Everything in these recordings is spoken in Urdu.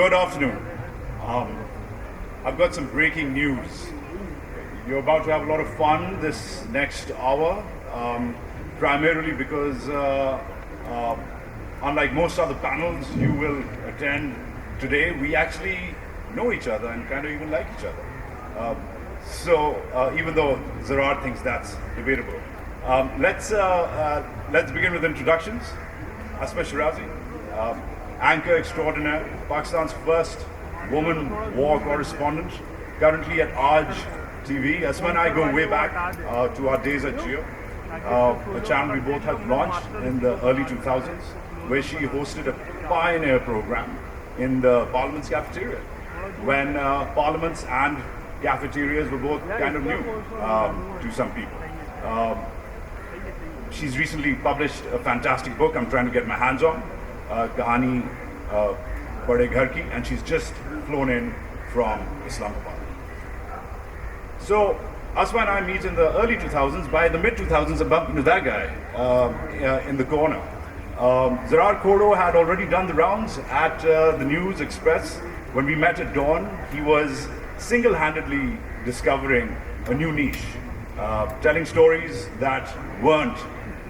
Good afternoon. I've got some breaking news. You're about to have a lot of fun this next hour, primarily because unlike most other panels you will attend today, we actually know each other and kind of even like each other. So even though Zarrar thinks that's debatable. Let's begin with introductions. Asma Shirazi, anchor extraordinaire, Pakistan's first woman war correspondent, currently at Aaj TV. Asma and I go way back to our days at Jio, a channel we both helped launch in the early 2000s, where she hosted a pioneer program in the Parliament's cafeteria, when parliaments and cafeterias were both kind of new to some people. She's recently published a fantastic book I'm trying to get my hands on, Kahani Bade Ghar Ki, and she's just flown in from Islamabad. So Asma and I meet in the early 2000s. By the mid 2000s, I bumped into that guy in the corner. Zarrar Khuhro had already done the rounds at the News Express. When we met at dawn, he was single-handedly discovering a new niche, telling stories that weren't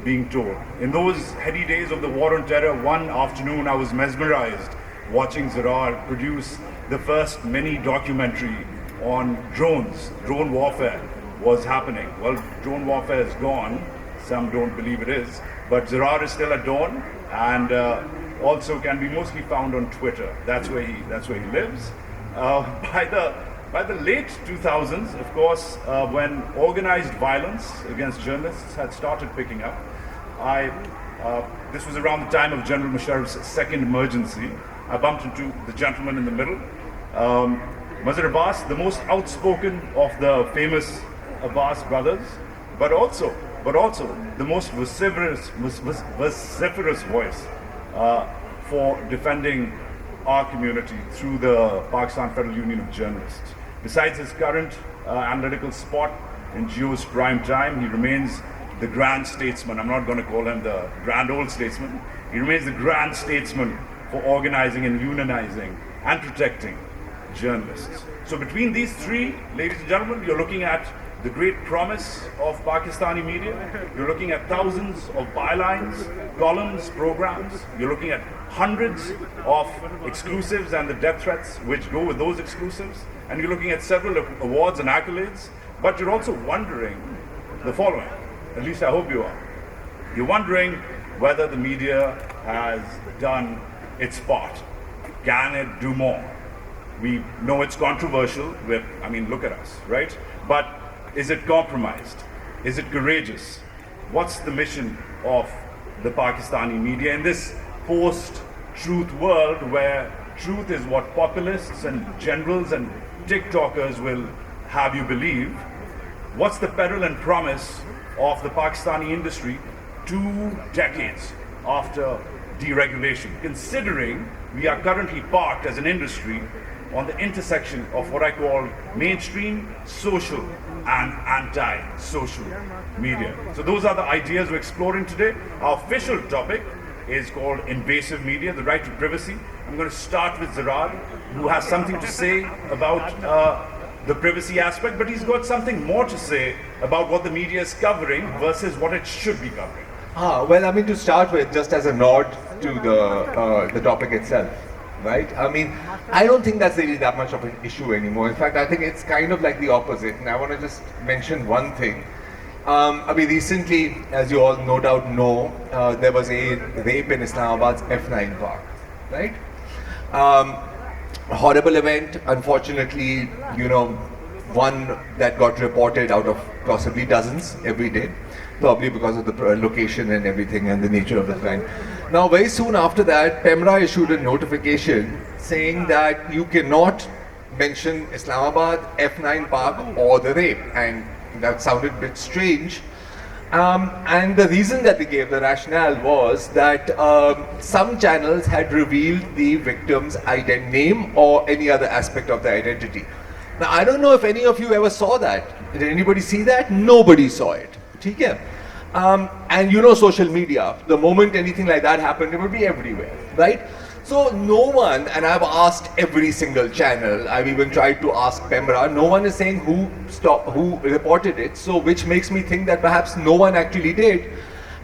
being told. In those heady days of the War on Terror, one afternoon I was mesmerized watching Zarrar produce the first mini documentary on drones. Drone warfare was happening. Well, drone warfare is gone. Some don't believe it is. But Zarrar is still at dawn, and also can be mostly found on Twitter. That's where he lives. By the late 2000s, of course, when organized violence against journalists had started picking up, this was around the time of General Musharraf's second emergency. I bumped into the gentleman in the middle, Mazhar Abbas, the most outspoken of the famous Abbas brothers, but also the most vociferous voice for defending our community through the Pakistan Federal Union of Journalists. Besides his current analytical spot in Jio's prime time, he remains the grand statesman. I'm not going to call him the grand old statesman. He remains the grand statesman for organizing and unionizing and protecting journalists. So between these three, ladies and gentlemen, you're looking at the great promise of Pakistani media. You're looking at thousands of bylines, columns, programs. You're looking at hundreds of exclusives and the death threats which go with those exclusives. And you're looking at several awards and accolades. But you're also wondering the following. At least I hope you are. You're wondering whether the media has done its part. Can it do more? We know it's controversial. Look at us, right? But is it compromised? Is it courageous? What's the mission of the Pakistani media in this post-truth world where truth is what populists and generals and TikTokers will have you believe? What's the peril and promise of the Pakistani industry 2 decades after deregulation, considering we are currently parked as an industry on the intersection of what I call mainstream, social, and anti-social media. So those are the ideas we're exploring today. Our official topic is called Invasive Media, the right to privacy. I'm going to start with Zarrar, who has something to say about the privacy aspect, but he's got something more to say about what the media is covering versus what it should be covering. To start with, just as a nod to the topic itself, right? I don't think that's really that much of an issue anymore. In fact, I think it's kind of like the opposite. And I want to just mention one thing. Recently, as you all no doubt know, there was a rape in Islamabad's F9 park, right? A horrible event, unfortunately, one that got reported out of possibly dozens every day, probably because of the location and everything and the nature of the crime. Now, very soon after that, PEMRA issued a notification saying that you cannot mention Islamabad, F9 Park or the rape, and that sounded a bit strange. And the reason that they gave, the rationale, was that some channels had revealed the victim's name or any other aspect of the identity. Now, I don't know if any of you ever saw that. Did anybody see that? Nobody saw it. Okay? And social media, the moment anything like that happened, it would be everywhere, right? So no one, and I've asked every single channel, I've even tried to ask Pemra, no one is saying who reported it, so which makes me think that perhaps no one actually did.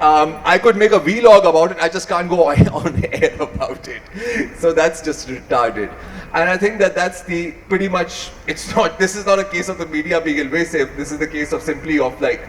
I could make a vlog about it, I just can't go on air about it. So that's just retarded. And I think that that's the pretty much, this is not a case of the media being invasive, this is the case of simply of like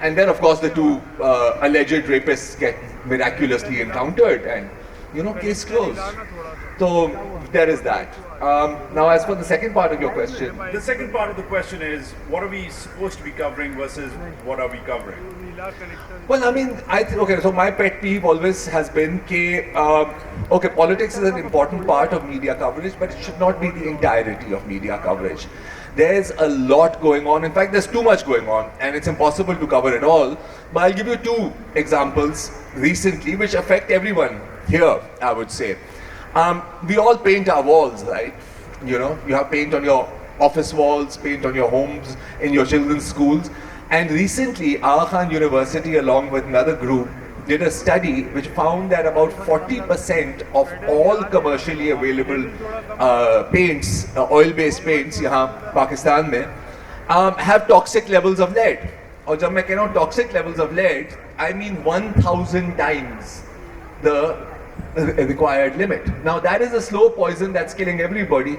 And then of course the two alleged rapists get miraculously encountered and case closed. So there is that. Now as for the second part of your question. The second part of the question is, what are we supposed to be covering versus what are we covering? Well, I mean, okay, so my pet peeve always has been okay, politics is an important part of media coverage, but it should not be the entirety of media coverage. There's a lot going on. In fact, there's too much going on, and it's impossible to cover it all. But I'll give you two examples recently which affect everyone here, I would say. We all paint our walls, right? You have paint on your office walls, paint on your homes, in your children's schools. And recently, Aga Khan University, along with another group, did a study which found that about 40% of all commercially available paints, oil-based paints, here Pakistan mein, have toxic levels of lead. And when I say toxic levels of lead, I mean 1,000 times the required limit. Now that is a slow poison that's killing everybody.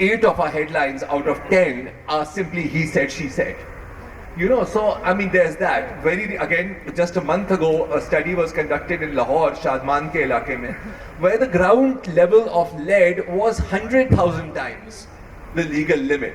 8 of our headlines out of 10 are simply he said, she said. So I mean, there's that. Again, just a month ago, a study was conducted in Lahore, Shadman ke ilake mein, where the ground level of lead was 100,000 times the legal limit.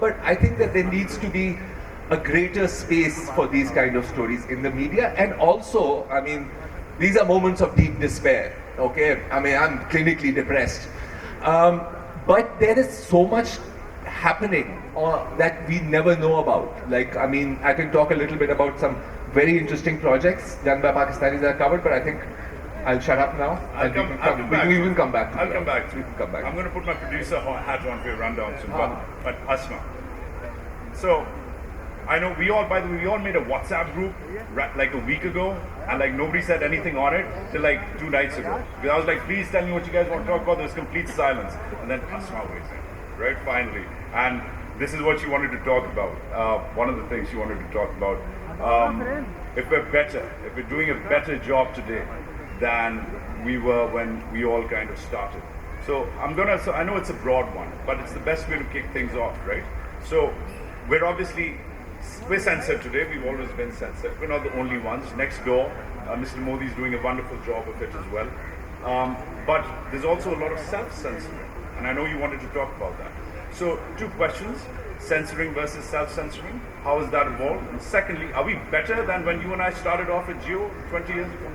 but I think that there needs to be a greater space for these kind of stories in the media. And also, I mean, these are moments of deep despair, okay? I mean, I'm clinically depressed, but there is so much happening that we never know about. Like, I mean, I can talk a little bit about some very interesting projects done by Pakistanis that are covered, but I think I'll shut up now. We can even come back. I'll come back. We can come back. I'm going to put my producer hat on for your rundown soon. But Asma. So, I know we all made a WhatsApp group like a week ago, and like nobody said anything on it till like 2 nights ago. Because I was like, please tell me what you guys want to talk about. There was complete silence. And then Asma weighs in, right? Finally. And this is what she wanted to talk about. One of the things she wanted to talk about. If we're doing a better job today than we were when we all kind of started. So I know it's a broad one, but it's the best way to kick things off, right? So we're censored today. We've always been censored. We're not the only ones. Next door, Mr. Modi is doing a wonderful job of it as well. But there's also a lot of self-censoring, and I know you wanted to talk about that. So 2 questions: censoring versus self-censoring. How has that evolved? And secondly, are we better than when you and I started off at Geo 20 years ago?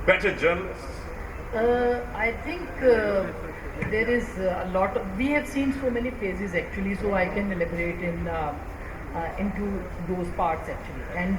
Better journalists? I think there is a lot of, we have seen so many phases actually, so I can elaborate into those parts actually. And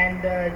and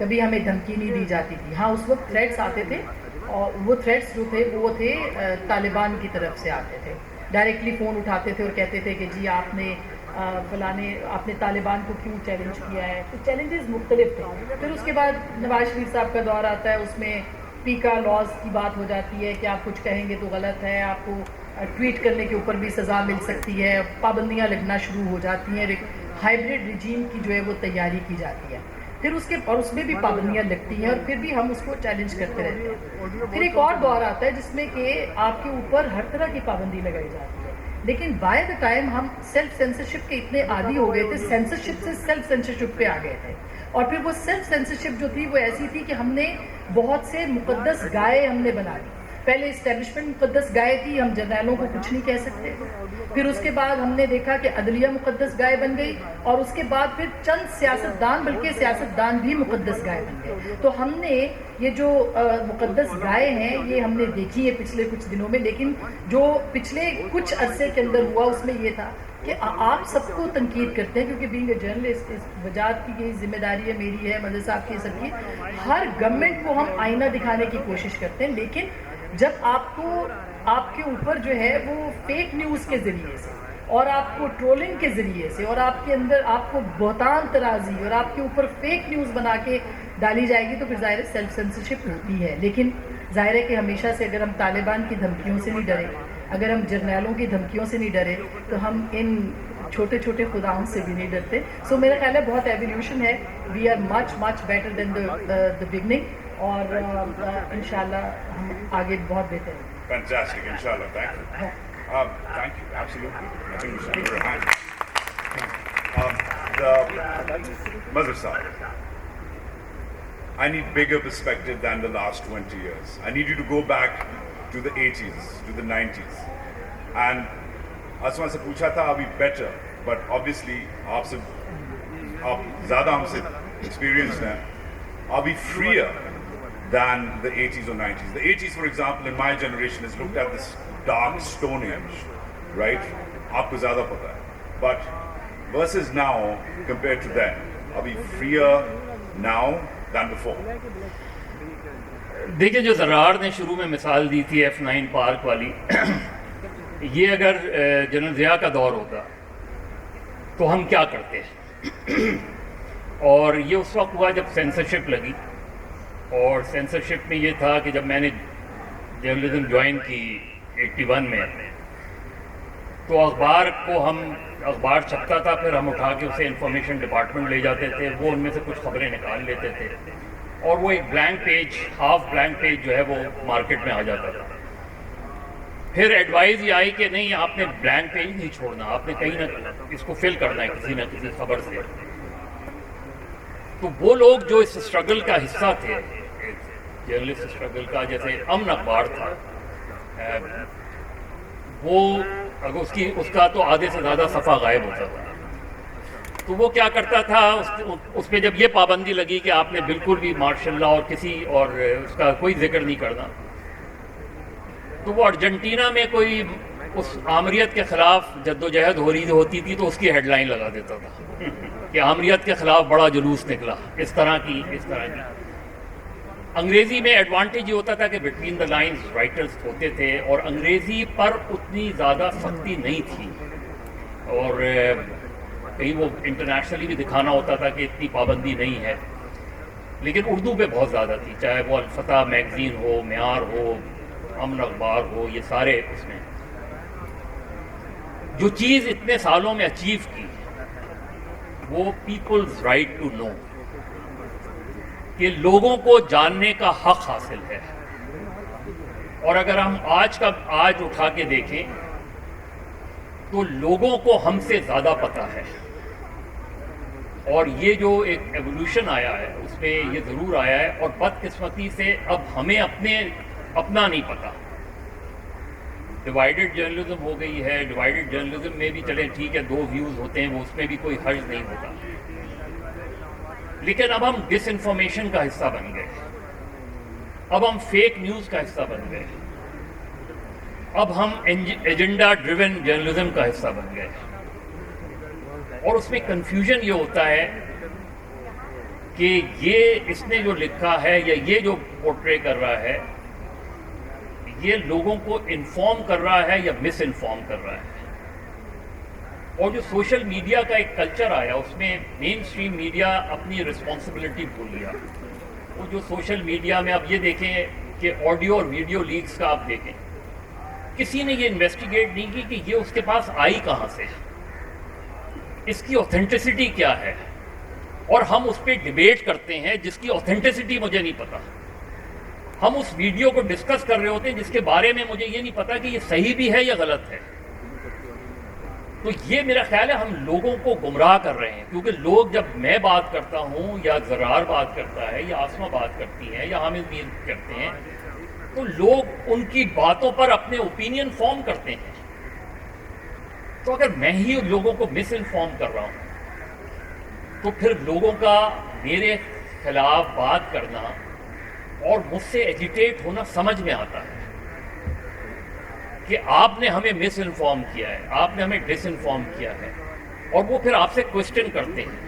کبھی ہمیں دھمکی نہیں دی جاتی تھی. ہاں اس وقت تھریٹس آتے تھے, اور وہ تھریٹس جو تھے وہ تھے طالبان کی طرف سے آتے تھے. ڈائریکٹلی فون اٹھاتے تھے اور کہتے تھے کہ جی آپ نے فلانے آپ نے طالبان کو کیوں چیلنج کیا ہے. تو چیلنجز مختلف تھے. پھر اس کے بعد نواز شریف صاحب کا دور آتا ہے, اس میں پیکا لاز کی بات ہو جاتی ہے کہ آپ کچھ کہیں گے تو غلط ہے, آپ کو ٹویٹ کرنے کے اوپر بھی سزا مل سکتی ہے, پابندیاں لگنا شروع ہو جاتی ہیں, ہائبرڈ ریجیم کی جو ہے وہ تیاری کی جاتی ہے. پھر اس میں بھی پابندیاں لگتی ہیں اور پھر بھی ہم اس کو چیلنج کرتے رہتے ہیں. پھر ایک اور دور آتا ہے جس میں کہ آپ کے اوپر ہر طرح کی پابندی لگائی جاتی ہے, لیکن بائی دا ٹائم ہم سیلف سینسرشپ کے اتنے عادی ہو گئے تھے, سینسرشپ سے سیلف سینسرشپ پہ آ گئے تھے. اور پھر وہ سیلف سینسرشپ جو تھی وہ ایسی تھی کہ ہم نے بہت سے مقدس گائے ہم نے بنا لی. پہلے اسٹیبلشمنٹ مقدس گائے تھی, ہم جرنیلوں کو کچھ نہیں کہہ سکتے. پھر اس کے بعد ہم نے دیکھا کہ عدلیہ مقدس گائے بن گئی, اور اس کے بعد پھر چند سیاستدان, بلکہ سیاستدان بھی مقدس گائے بن گئے. تو ہم نے یہ جو مقدس گائے ہیں یہ ہم نے دیکھی ہے پچھلے کچھ دنوں میں, لیکن جو پچھلے کچھ عرصے کے اندر ہوا اس میں یہ تھا کہ آپ سب کو تنقید کرتے ہیں, کیونکہ بینگ اے جرنلسٹ وجاہت کی یہ ذمہ داری ہے, میری ہے, مذہر صاحب کی, سب کی. ہر گورنمنٹ کو ہم آئینہ دکھانے کی کوشش کرتے ہیں, لیکن جب آپ کو آپ کے اوپر جو ہے وہ فیک نیوز کے ذریعے سے اور آپ کو ٹرولنگ کے ذریعے سے اور آپ کے اندر آپ کو بہتان ترازی اور آپ کے اوپر فیک نیوز بنا کے ڈالی جائے گی, تو پھر ظاہر سیلف سینسرشپ ہوتی ہے. لیکن ظاہر ہے کہ ہمیشہ سے اگر ہم طالبان کی دھمکیوں سے نہیں ڈرے, اگر ہم جرنیلوں کی دھمکیوں سے نہیں ڈرے, تو ہم ان چھوٹے چھوٹے خداؤں سے بھی نہیں ڈرتے. سو میرا خیال ہے بہت ایولیوشن ہے. We are much much better than the beginning, اور انشاءاللہ ہم آگے بہت بہتر ہیں. Fantastic, inshallah. Thank you. Thank you, absolutely. I think we should give her a hand. Mazhar Sahib, I need bigger perspective than the last 20 years. I need you to go back to the 80s, to the 90s. And Asma se pucha tha, are we better? But obviously, aap zyada humse experienced hain. Are we freer than the 80s or 90s? The 80s, for example, in my generation has looked at this dark stone age, right? Aapko zyada pata hai. But versus now, compared to then, are we freer now than before? دیکھیں, جو زرار نے شروع میں مثال دی تھی F9 پارک والی, یہ اگر جنرل ضیاء کا دور ہوتا تو ہم کیا کرتے ہیں. اور یہ اس وقت ہوا جب سینسرشپ لگی, اور سینسرشپ میں یہ تھا کہ جب میں نے جرنلزم جوائن کی 81 میں, تو اخبار چھپتا تھا, پھر ہم اٹھا کے اسے انفارمیشن ڈپارٹمنٹ لے جاتے تھے, وہ ان میں سے کچھ خبریں نکال لیتے تھے, اور وہ ایک blank page, half blank page جو ہے وہ مارکیٹ میں آ جاتا تھا. پھر ایڈوائز یہ آئی کہ نہیں, آپ نے بلینک پیج نہیں چھوڑنا, آپ نے کہیں نہ اس کو فل کرنا ہے کسی نہ کسی خبر سے. تو وہ لوگ جو اس اسٹرگل کا حصہ تھے, جرنلسٹ اسٹرگل کا, جیسے امن اخبار تھا, وہ اگر اس کا تو آدھے سے زیادہ صفحہ غائب ہوتا تھا. تو وہ کیا کرتا تھا, اس پہ جب یہ پابندی لگی کہ آپ نے بالکل بھی مارشل لا اور کسی اور اس کا کوئی ذکر نہیں کرنا, تو وہ ارجنٹینا میں کوئی اس آمریت کے خلاف جدوجہد ہو رہی ہوتی تھی تو اس کی ہیڈ لائن لگا دیتا تھا کہ آمریت کے خلاف بڑا جلوس نکلا. اس طرح کی انگریزی میں ایڈوانٹیج یہ ہوتا تھا کہ بٹوین دا لائنز رائٹرز ہوتے تھے, اور انگریزی پر اتنی زیادہ سختی نہیں تھی, اور کہیں وہ انٹرنیشنلی بھی دکھانا ہوتا تھا کہ اتنی پابندی نہیں ہے. لیکن اردو پہ بہت زیادہ تھی, چاہے وہ الفتح میگزین ہو, معیار ہو, امن اخبار ہو, یہ سارے. اس میں جو چیز اتنے سالوں میں اچیو کی وہ پیپلز رائٹ ٹو نو, کہ لوگوں کو جاننے کا حق حاصل ہے. اور اگر ہم آج اٹھا کے دیکھیں تو لوگوں کو ہم سے زیادہ پتہ ہے. اور یہ جو ایک ایولیوشن آیا ہے اس میں یہ ضرور آیا ہے, اور بدقسمتی سے اب ہمیں اپنا نہیں پتہ. ڈیوائیڈڈ جرنلزم ہو گئی ہے. ڈیوائیڈڈ جرنلزم میں بھی چلے ٹھیک ہے, 2 ویوز ہوتے ہیں, وہ اس میں بھی کوئی حرج نہیں ہوتا, لیکن اب ہم ڈس انفارمیشن کا حصہ بن گئے, اب ہم فیک نیوز کا حصہ بن گئے, اب ہم ایجنڈا ڈریون جرنلزم کا حصہ بن گئے. اور اس میں کنفیوژن یہ ہوتا ہے کہ یہ اس نے جو لکھا ہے یا یہ جو پورٹرے کر رہا ہے یہ لوگوں کو انفارم کر رہا ہے یا مس انفارم کر رہا ہے. اور جو سوشل میڈیا کا ایک کلچر آیا اس میں مین اسٹریم میڈیا اپنی رسپانسبلٹی بھول گیا. وہ جو سوشل میڈیا میں آپ یہ دیکھیں کہ آڈیو اور ویڈیو لیکس کا آپ دیکھیں, کسی نے یہ انویسٹیگیٹ نہیں کی کہ یہ اس کے پاس آئی کہاں سے, اس کی اوتھینٹسٹی کیا ہے, اور ہم اس پہ ڈیبیٹ کرتے ہیں جس کی اوتھینٹسٹی مجھے نہیں پتا. ہم اس ویڈیو کو ڈسکس کر رہے ہوتے ہیں جس کے بارے میں مجھے یہ نہیں پتا کہ یہ صحیح بھی ہے یا غلط ہے. تو یہ میرا خیال ہے ہم لوگوں کو گمراہ کر رہے ہیں, کیونکہ لوگ جب میں بات کرتا ہوں یا زرار بات کرتا ہے یا آسما بات کرتی ہے یا حامد میر کرتے ہیں تو لوگ ان کی باتوں پر اپنے اوپینین فارم کرتے ہیں. تو اگر میں ہی لوگوں کو مس انفارم کر رہا ہوں تو پھر لوگوں کا میرے خلاف بات کرنا اور مجھ سے ایجیٹیٹ ہونا سمجھ میں آتا ہے کہ آپ نے ہمیں مس انفارم کیا ہے, آپ نے ہمیں ڈس انفارم کیا ہے, اور وہ پھر آپ سے کوشچن کرتے ہیں.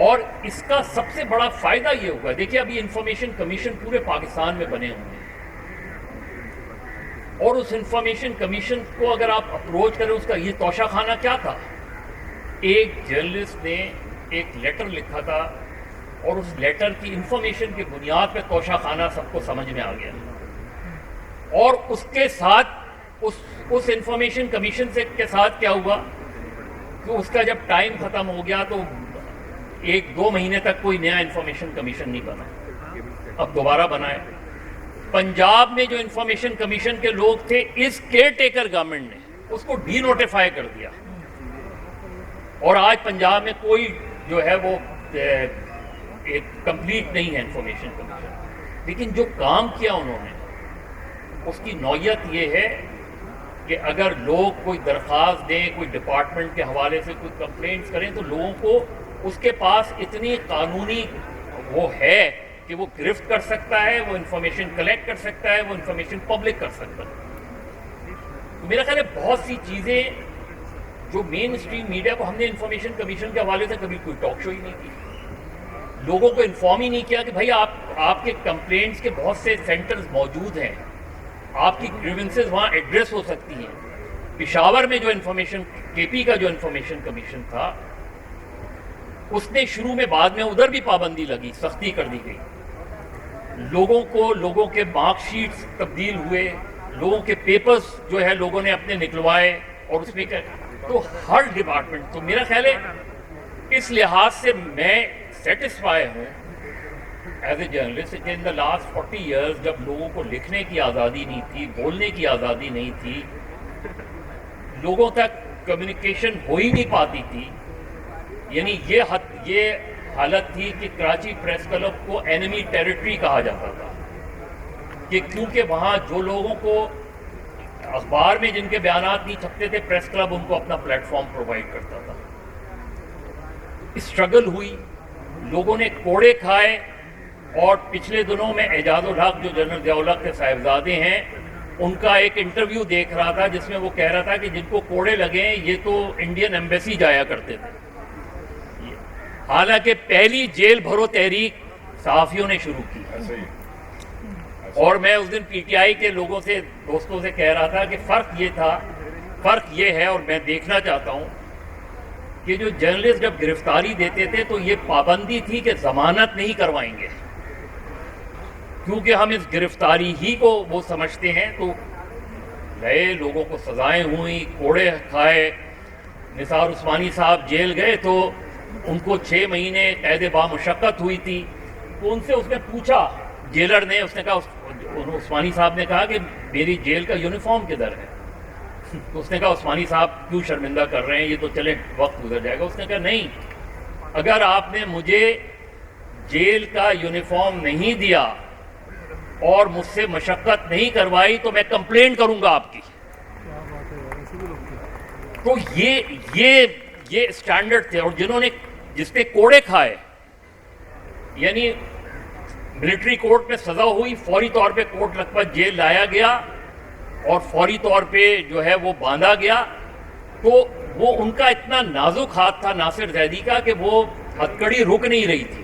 اور اس کا سب سے بڑا فائدہ یہ ہوگا, دیکھیے ابھی انفارمیشن کمیشن پورے پاکستان میں بنے ہوئے ہیں, اور اس انفارمیشن کمیشن کو اگر آپ اپروچ کریں اس کا یہ توشہ خانہ کیا تھا. ایک جرنلسٹ نے ایک لیٹر لکھا تھا اور اس لیٹر کی انفارمیشن کی بنیاد پہ توشہ خانہ سب کو سمجھ میں آ گیا, اور اس کے ساتھ اس انفارمیشن کمیشن کے ساتھ کیا ہوا کہ اس کا جب ٹائم ختم ہو گیا تو 1-2 مہینے تک کوئی نیا انفارمیشن کمیشن نہیں بنا. اب دوبارہ بنا ہے. پنجاب میں جو انفارمیشن کمیشن کے لوگ تھے اس کیئر ٹیکر گورنمنٹ نے اس کو ڈی نوٹیفائی کر دیا, اور آج پنجاب میں کوئی جو ہے وہ کمپلیٹ نہیں ہے انفارمیشن کمیشن. لیکن جو کام کیا انہوں نے اس کی نوعیت یہ ہے کہ اگر لوگ کوئی درخواست دیں, کوئی ڈپارٹمنٹ کے حوالے سے کوئی کمپلینٹس کریں تو لوگوں کو اس کے پاس اتنی قانونی وہ ہے کہ وہ گرفت کر سکتا ہے, وہ انفارمیشن کلیکٹ کر سکتا ہے, وہ انفارمیشن پبلک کر سکتا ہے. میرا خیال ہے بہت سی چیزیں جو مین اسٹریم میڈیا کو ہم نے انفارمیشن کمیشن کے حوالے سے کبھی کوئی ٹاک شو ہی نہیں کی, لوگوں کو انفارم ہی نہیں کیا کہ بھائی آپ کے کمپلینٹس کے بہت سے سینٹرز موجود ہیں, آپ کی گریونسز وہاں ایڈریس ہو سکتی ہیں. پشاور میں جو انفارمیشن کے پی کا جو انفارمیشن کمیشن تھا اس نے شروع میں, بعد میں ادھر بھی پابندی لگی, سختی کر دی گئی, لوگوں کے مارک شیٹس تبدیل ہوئے, لوگوں کے پیپرز جو ہے لوگوں نے اپنے نکلوائے, اور اس میں تو ہر ڈپارٹمنٹ. تو میرا خیال ہے اس لحاظ سے میں سیٹسفائی ہوں ایز اے جرنلسٹ کہ ان دا لاسٹ 40 ایئرز جب لوگوں کو لکھنے کی آزادی نہیں تھی, بولنے کی آزادی نہیں تھی, لوگوں تک کمیونیکیشن ہو ہی نہیں پاتی تھی, یعنی یہ حالت تھی کہ کراچی پریس کلب کو اینمی ٹیریٹری کہا جاتا تھا, کہ کیونکہ وہاں جو لوگوں کو اخبار میں جن کے بیانات نہیں چھپتے تھے پریس کلب ان کو اپنا پلیٹ فارم پرووائڈ کرتا تھا. اسٹرگل ہوئی, لوگوں نے کوڑے کھائے, اور پچھلے دنوں میں اعجاز الحق جو جنرل ضیاء الحق کے صاحبزادے ہیں ان کا ایک انٹرویو دیکھ رہا تھا جس میں وہ کہہ رہا تھا کہ جن کو کوڑے لگے یہ تو انڈین ایمبیسی جایا کرتے تھے. حالانکہ پہلی جیل بھرو تحریک صحافیوں نے شروع کی. اور میں اس دن پی ٹی آئی کے لوگوں سے, دوستوں سے کہہ رہا تھا کہ فرق یہ ہے, اور میں دیکھنا چاہتا ہوں کہ جو جرنلسٹ جب گرفتاری دیتے تھے تو یہ پابندی تھی کہ ضمانت نہیں کروائیں گے, کیونکہ ہم اس گرفتاری ہی کو وہ سمجھتے ہیں. تو گئے, لوگوں کو سزائیں ہوئیں, کوڑے کھائے. نثار عثمانی صاحب جیل گئے تو ان کو 6 مہینے قید بامشقت ہوئی تھی. تو ان سے اس نے پوچھا, جیلر نے, اس نے کہا, عثمانی صاحب نے کہا کہ میری جیل کا یونیفارم کدھر ہے؟ تو اس نے کہا عثمانی صاحب کیوں شرمندہ کر رہے ہیں, یہ تو چلے وقت گزر جائے گا. اس نے کہا نہیں, اگر آپ نے مجھے جیل کا یونیفارم نہیں دیا اور مجھ سے مشقت نہیں کروائی تو میں کمپلین کروں گا آپ کی. تو یہ اسٹینڈرڈ تھے. اور جس نے کوڑے کھائے, یعنی ملٹری کورٹ میں سزا ہوئی, فوری طور پہ کوٹ لکھپت جیل لایا گیا اور فوری طور پہ جو ہے وہ باندھا گیا. تو وہ ان کا اتنا نازک ہاتھ تھا ناصر زیدی کا کہ وہ ہتھکڑی رک نہیں رہی تھی.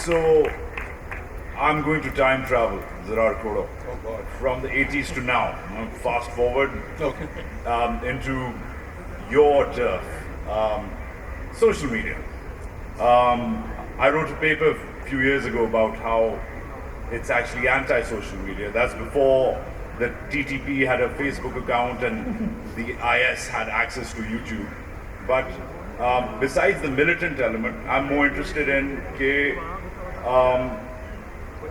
So, I'm going to time travel, Zarrar Khuhro, from the 80s to now. Fast forward into your turf, social media. I wrote a paper a few years ago about how it's actually anti-social media. That's before the TTP had a Facebook account and the IS had access to YouTube. But besides the militant element, I'm more interested in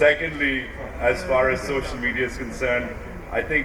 Secondly, as far as social media is concerned, I think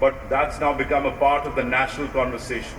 but that's now become a part of the national conversation.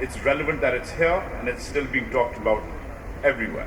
it's relevant that it's here and it's still being talked about everywhere.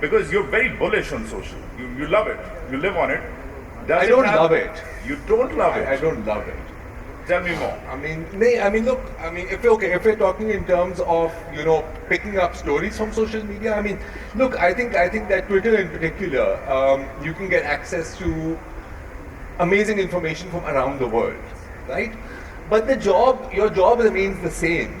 because you're very bullish on social. You love it, you live on it. I don't love it. You don't love it. I don't love it. Tell me more. I mean, look. I mean, if we're talking in terms of picking up stories from social media, I mean, look. I think that Twitter in particular, you can get access to amazing information from around the world, right? But your job remains the same.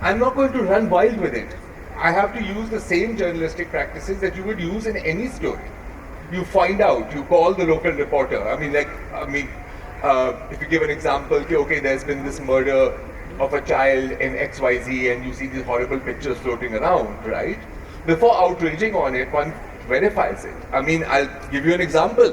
I'm not going to run wild with it. I have to use the same journalistic practices that you would use in any story. You find out, you call the local reporter. If you give an example, okay, there's been this murder of a child in XYZ and you see these horrible pictures floating around, right? Before outraging on it, one verifies it. I mean, I'll give you an example.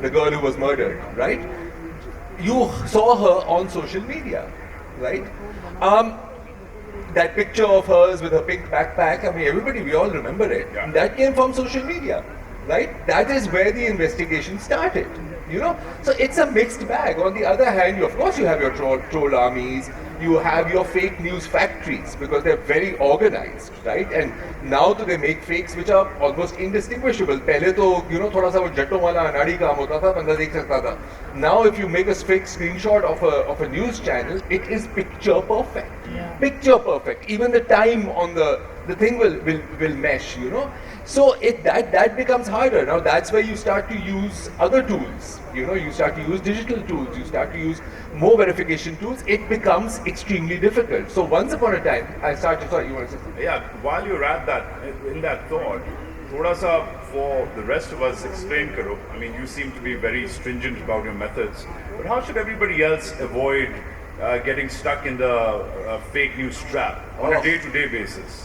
the girl who was murdered, right? You saw her on social media, right? That picture of hers with her pink backpack, I mean, we all remember it. Yeah. That came from social media, right? That is where the investigation started, So it's a mixed bag. On the other hand, of course, you have your troll armies, you have your fake news factories, because they're very organized, right? And now they make fakes which are almost indistinguishable. Pehle to, thoda sa wo jatton wala anadi kaam hota tha, banda dekh sakta tha. Now if you make a fake screenshot of a news channel, it is picture perfect. Yeah. Picture perfect. Even the time on the thing will mesh, So that becomes harder. Now that's where you start to use other tools. You start to use digital tools, you start to use more verification tools. It becomes extremely difficult. So once upon a time, sorry, you want to say something? Yeah, while you're at that, in that thought, thoda sa for the rest of us explain karo. I mean, you seem to be very stringent about your methods, but how should everybody else avoid getting stuck in the fake news trap on a day-to-day basis?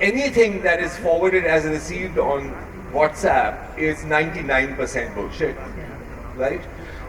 anything that is forwarded as received on WhatsApp is 99% bullshit, right?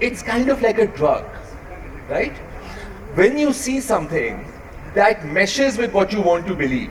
it's kind of like a drug, right? When you see something that meshes with what you want to believe,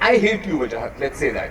I hate you, Wajahat, let's say that.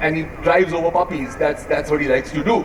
and he drives over puppies, that's what he likes to do,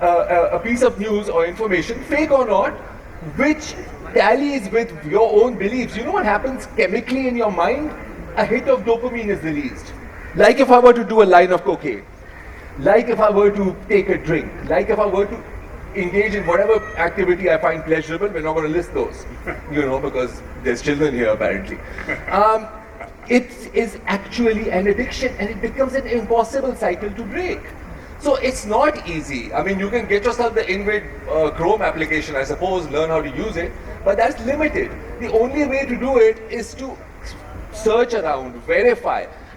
a piece of news or information, fake or not, which tallies with your own beliefs, you know what happens chemically in your mind? A hit of dopamine is released. Like if I were to do a line of cocaine, like if I were to take a drink, like if I were to engage in whatever activity I find pleasurable. We're not going to list those, because there's children here apparently. it is actually an addiction and it becomes an impossible cycle to break. So it's not easy. I mean, you can get yourself the Invid Chrome application, I suppose, learn how to use it, but that's limited. The only way to do it is to search around, verify.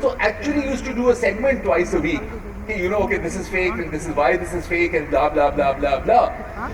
So actually used to do a segment twice a week. You know, okay, this is fake and this is why this is fake and blah blah blah blah blah.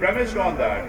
Premised on that,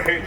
Right.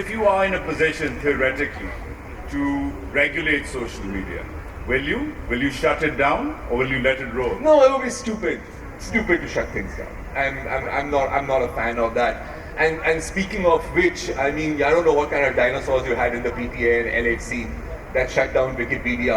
If you are in a position theoretically to regulate social media, will you shut it down or will you let it roll? No, it would be stupid to shut things down. I'm not a fan of that. And speaking of which, I mean, I don't know what kind of dinosaurs you had in the PTA and LHC that shut down Wikipedia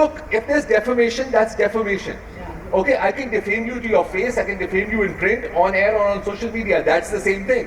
Look, if there's defamation, that's defamation. Okay, I can defame you to your face, I can defame you in print, on air or on social media. That's the same thing.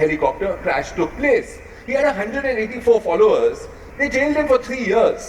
helicopter crash took place. He had 184 followers. They jailed him for 3 years.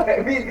I mean,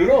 You know,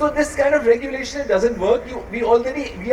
So this kind of regulation doesn't work. We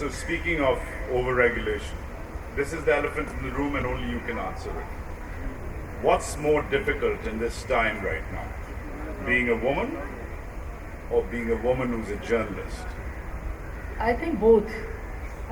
So speaking of over-regulation, this is the elephant in the room and only you can answer it. What's more difficult in this time right now? Being a woman or being a woman who's a journalist? I think both.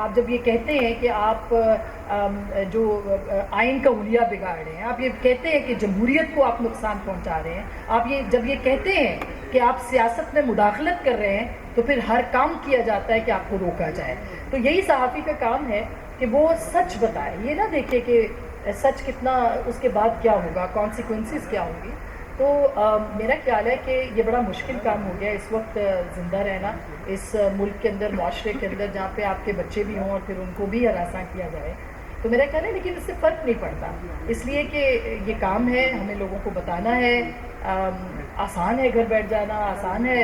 آپ جب یہ کہتے ہیں کہ آپ جو آئین کا حلیہ بگاڑ رہے ہیں, آپ یہ کہتے ہیں کہ جمہوریت کو آپ نقصان پہنچا رہے ہیں, آپ جب یہ کہتے ہیں کہ آپ سیاست میں مداخلت کر رہے ہیں, تو پھر ہر کام کیا جاتا ہے کہ آپ کو روکا جائے. تو یہی صحافی کا کام ہے کہ وہ سچ بتائے, یہ نہ دیکھے کہ سچ کتنا اس کے بعد کیا ہوگا, کانسیکوینسز کیا ہوں گی. تو میرا خیال ہے کہ یہ بڑا مشکل کام ہو گیا اس وقت زندہ رہنا اس ملک کے اندر, معاشرے کے اندر, جہاں پہ آپ کے بچے بھی ہوں اور پھر ان کو بھی ہراساں کیا جائے. تو میرا خیال ہے لیکن اس سے فرق نہیں پڑتا, اس لیے کہ یہ کام ہے, ہمیں لوگوں کو بتانا ہے. آسان ہے گھر بیٹھ جانا, آسان ہے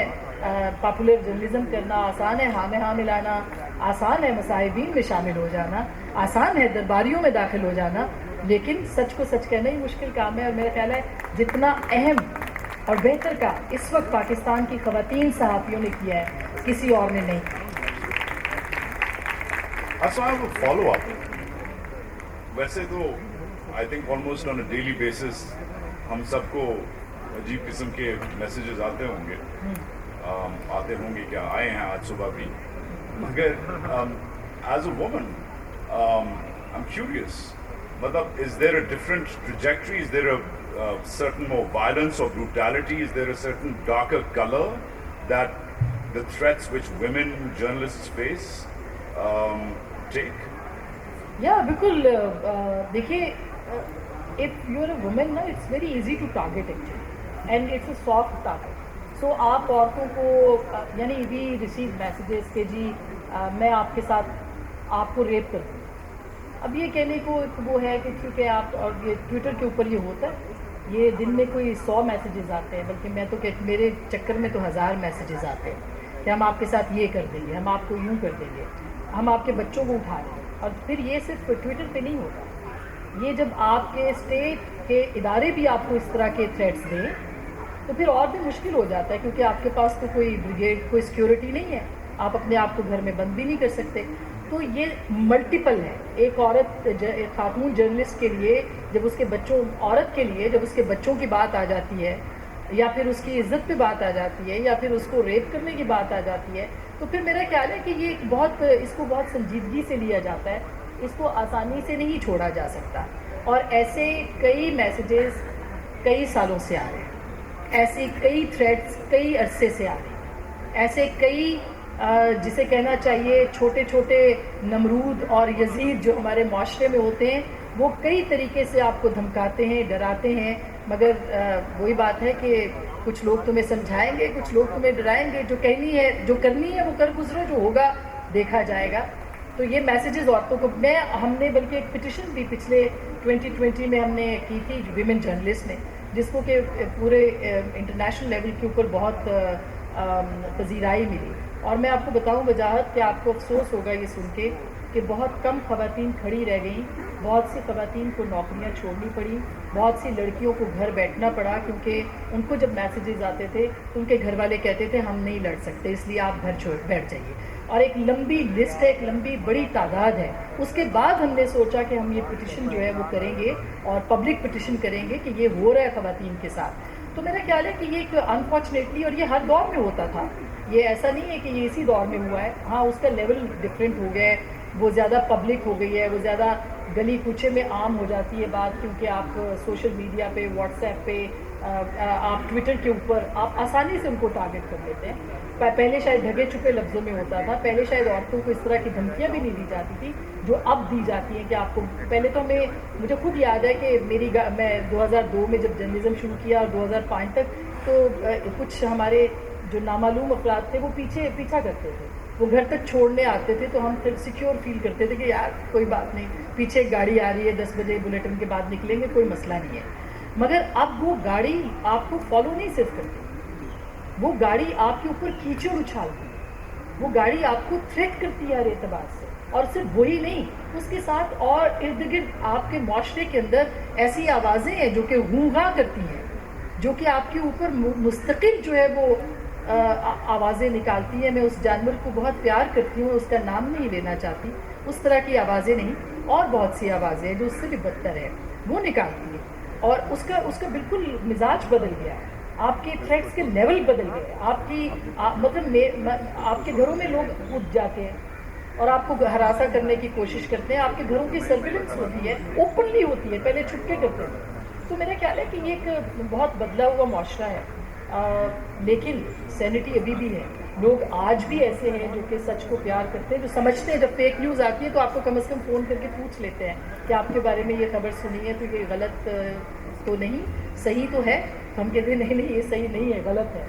پاپولر جرنلزم کرنا, آسان ہے ہاں میں ہاں ملانا, آسان ہے مصاحبین میں شامل ہو جانا, آسان ہے درباریوں میں داخل ہو جانا, لیکن سچ کو سچ کہنا ہی مشکل کام ہے. اور میرا خیال ہے جتنا اہم اور بہتر کام اس وقت پاکستان کی خواتین صحافیوں نے کیا ہے, کسی اور نے نہیں. Asma, I have a follow-up. ویسے تو I think almost on a daily basis ہم سب کو عجیب قسم کے میسیجز آتے ہوں گے کہ آئے ہیں آج صبح بھی, مگر as a woman I am curious, مطلب is there a different trajectory, is there a certain more violence or brutality, is there a certain darker color that the threats which women journalists face take? یا بالکل. دیکھیے, if you are a woman نا, it's very easy to target actually and it's a soft target. So آپ عورتوں کو یعنی we receive messages کہ جی میں آپ کے ساتھ آپ کو ریپ کر دوں. اب یہ کہنے کو وہ ہے کہ کیونکہ آپ, اور یہ ٹویٹر کے اوپر یہ ہوتا ہے, یہ دن میں کوئی 100 میسیجز آتے ہیں, بلکہ میں تو کہ میرے چکر میں تو 1000 میسیجز آتے ہیں کہ ہم آپ کے ساتھ یہ کر دیں گے, ہم آپ کو یوں کر دیں گے, ہم آپ کے بچوں کو اٹھا لیں گے. اور پھر یہ صرف ٹویٹر پہ نہیں ہوتا, یہ جب آپ کے اسٹیٹ کے ادارے بھی آپ کو اس طرح کے تھریٹس دیں تو پھر اور بھی مشکل ہو جاتا ہے, کیونکہ آپ کے پاس تو کوئی بریگیڈ, کوئی سیکیورٹی نہیں ہے, آپ اپنے آپ کو گھر میں بند بھی نہیں کر سکتے. تو یہ ملٹیپل ہے. ایک عورت, ایک خاتون جرنلسٹ کے لیے جب اس کے بچوں, عورت کے لیے جب اس کے بچوں کی بات آ جاتی ہے, یا پھر اس کی عزت پہ بات آ جاتی ہے, یا پھر اس کو ریپ کرنے کی بات آ جاتی ہے, تو پھر میرا خیال ہے کہ یہ بہت, اس کو بہت سنجیدگی سے لیا جاتا ہے, اس کو آسانی سے نہیں چھوڑا جا سکتا. اور ایسے کئی میسیجز کئی سالوں سے آ رہے ہیں, ایسے کئی تھریٹس کئی عرصے سے آ رہے ہیں, ایسے کئی جسے کہنا چاہیے چھوٹے چھوٹے نمرود اور یزید جو ہمارے معاشرے میں ہوتے ہیں, وہ کئی طریقے سے آپ کو دھمکاتے ہیں, ڈراتے ہیں. مگر وہی بات ہے کہ کچھ لوگ تمہیں سمجھائیں گے, کچھ لوگ تمہیں ڈرائیں گے. جو کرنی ہے وہ کر گزرو, جو ہوگا دیکھا جائے گا. تو یہ میسیجز عورتوں کو, ہم نے بلکہ ایک پٹیشن بھی پچھلے 2020 میں ہم نے کی تھی ویمن جرنلسٹ نے, جس کو کہ پورے انٹرنیشنل لیول کے اوپر بہت پذیرائی ملی. اور میں آپ کو بتاؤں وجاہت کہ آپ کو افسوس ہوگا یہ سن کے کہ بہت کم خواتین کھڑی رہ گئیں, بہت سی خواتین کو نوکریاں چھوڑنی پڑی, بہت سی لڑکیوں کو گھر بیٹھنا پڑا, کیونکہ ان کو جب میسیجز آتے تھے تو ان کے گھر والے کہتے تھے ہم نہیں لڑ سکتے, اس لیے آپ گھر بیٹھ جائیے. اور ایک لمبی لسٹ ہے, ایک لمبی بڑی تعداد ہے. اس کے بعد ہم نے سوچا کہ ہم یہ پٹیشن جو ہے وہ کریں گے, اور پبلک پٹیشن کریں گے کہ یہ ہو رہا ہے خواتین کے ساتھ. تو میرا خیال ہے کہ یہ ایک انفارچونیٹلی, اور یہ ہر دور میں ہوتا تھا, یہ ایسا نہیں ہے کہ یہ اسی دور میں ہوا ہے. ہاں اس کا لیول ڈفرینٹ ہو گیا ہے, وہ زیادہ پبلک ہو گئی ہے, وہ زیادہ گلی کوچے میں عام ہو جاتی ہے بات, کیونکہ آپ سوشل میڈیا پہ, واٹس ایپ پہ, آپ ٹویٹر کے اوپر آپ آسانی سے ان کو ٹارگٹ کر لیتے ہیں. پہلے شاید ڈھگے چھپے لفظوں میں ہوتا تھا, پہلے شاید عورتوں کو اس طرح کی دھمکیاں بھی نہیں دی جاتی تھی جو اب دی جاتی ہیں کہ آپ کو. پہلے تو مجھے خود یاد ہے کہ میں 2002 میں جب جرنلزم شروع کیا اور 2005 تک, تو کچھ ہمارے جو نامعلوم افراد تھے وہ پیچھا کرتے تھے, وہ گھر تک چھوڑنے آتے تھے, تو ہم پھر سیکیور فیل کرتے تھے کہ یار کوئی بات نہیں, پیچھے ایک گاڑی آ رہی ہے, 10 بجے بلیٹن کے بعد نکلیں گے, کوئی مسئلہ نہیں ہے. مگر اب وہ گاڑی آپ کو فالو نہیں صرف کرتی, وہ گاڑی آپ کے اوپر کیچڑ اچھالتی ہے, وہ گاڑی آپ کو تھریٹ کرتی ہے ہر اعتبار سے. اور صرف وہی نہیں, اس کے ساتھ اور ارد گرد آپ کے معاشرے کے اندر ایسی آوازیں ہیں جو کہ ہوں ہاں کرتی ہیں, جو کہ آپ کے اوپر مستقل جو ہے وہ آوازیں نکالتی ہیں. میں اس جانور کو بہت پیار کرتی ہوں, اس کا نام نہیں لینا چاہتی, اس طرح کی آوازیں نہیں, اور بہت سی آوازیں ہیں جو اس سے بھی بدتر ہے, وہ نکالتی ہیں. اور اس کا بالکل مزاج بدل گیا ہے, آپ کے تھریٹس کے لیول بدل گئے, آپ کی مطلب آپ کے گھروں میں لوگ اٹھ جاتے ہیں, اور آپ کو ہراسا کرنے کی کوشش کرتے ہیں. آپ کے گھروں کی سرویلنس ہوتی ہے, اوپنلی ہوتی ہے, پہلے چھپ کے کرتے تھے. تو میرا خیال ہے کہ یہ ایک بہت بدلا ہوا معاشرہ ہے, لیکن سینٹی ابھی بھی ہے. لوگ آج بھی ایسے ہیں جو کہ سچ کو پیار کرتے ہیں, جو سمجھتے ہیں جب فیک نیوز آتی ہے تو آپ کو کم از کم فون کر کے پوچھ لیتے ہیں کہ آپ کے بارے میں یہ خبر سنی ہے تو یہ غلط تو نہیں, صحیح تو ہے. ہم کہتے ہیں نہیں یہ صحیح نہیں ہے, غلط ہے.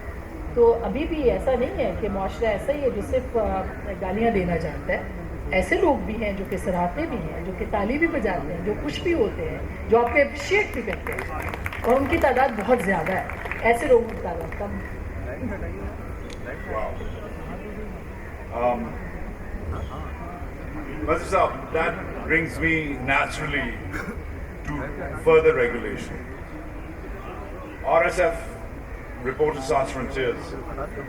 تو ابھی بھی ایسا نہیں ہے کہ معاشرہ ایسا ہی ہے جو صرف گالیاں دینا چاہتا ہے. ایسے لوگ بھی ہیں جو کہ سراہتے بھی ہیں, جو کہ تالی بھی بجاتے ہیں, جو خوش بھی ہوتے ہیں, جو آپ کو اپریشیٹ بھی کرتے ہیں, اور ان کی تعداد بہت زیادہ ہے. ایسے لوگوں کی تعداد کم ہے. Mazhar Saab, that brings me naturally to further regulation. RSF, Reporters Sans Frontiers,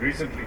recently,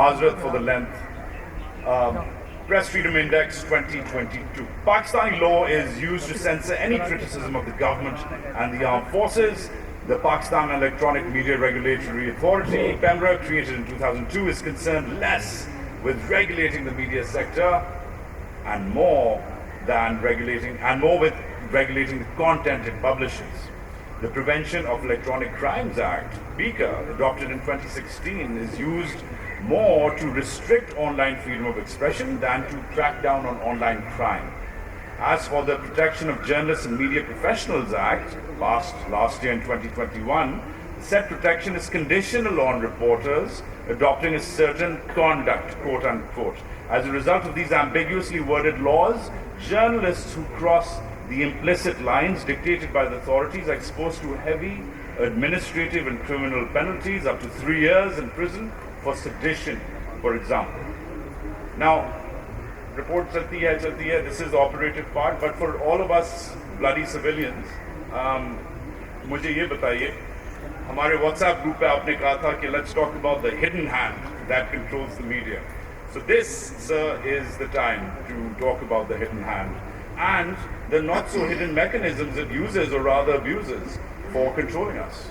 Mazhar for the length, Press Freedom Index 2022. Pakistani law is used to censor any criticism of the government and the armed forces. The Pakistan Electronic Media Regulatory Authority, PEMRA, created in 2002, is concerned less with regulating the media sector and more with regulating the content it publishes. The Prevention of Electronic Crimes Act, PICA, adopted in 2016, is used more to restrict online freedom of expression than to crack down on online crime. As for the Protection of Journalists and Media Professionals Act, last year in 2021, said protection is conditional on reporters adopting a certain conduct, quote unquote. As a result of these ambiguously worded laws, journalists who cross the implicit lines dictated by the authorities are exposed to heavy administrative and criminal penalties, up to 3 years in prison for sedition, for example. Now, report chalti hai, this is the operative part, but for all of us bloody civilians, mujhe ye bataiye, hamare WhatsApp group pe aapne kaha tha ki let's talk about the hidden hand that controls the media. So this, sir, is the time to talk about the hidden hand and the not so hidden mechanisms it uses, or rather abuses, for controlling us.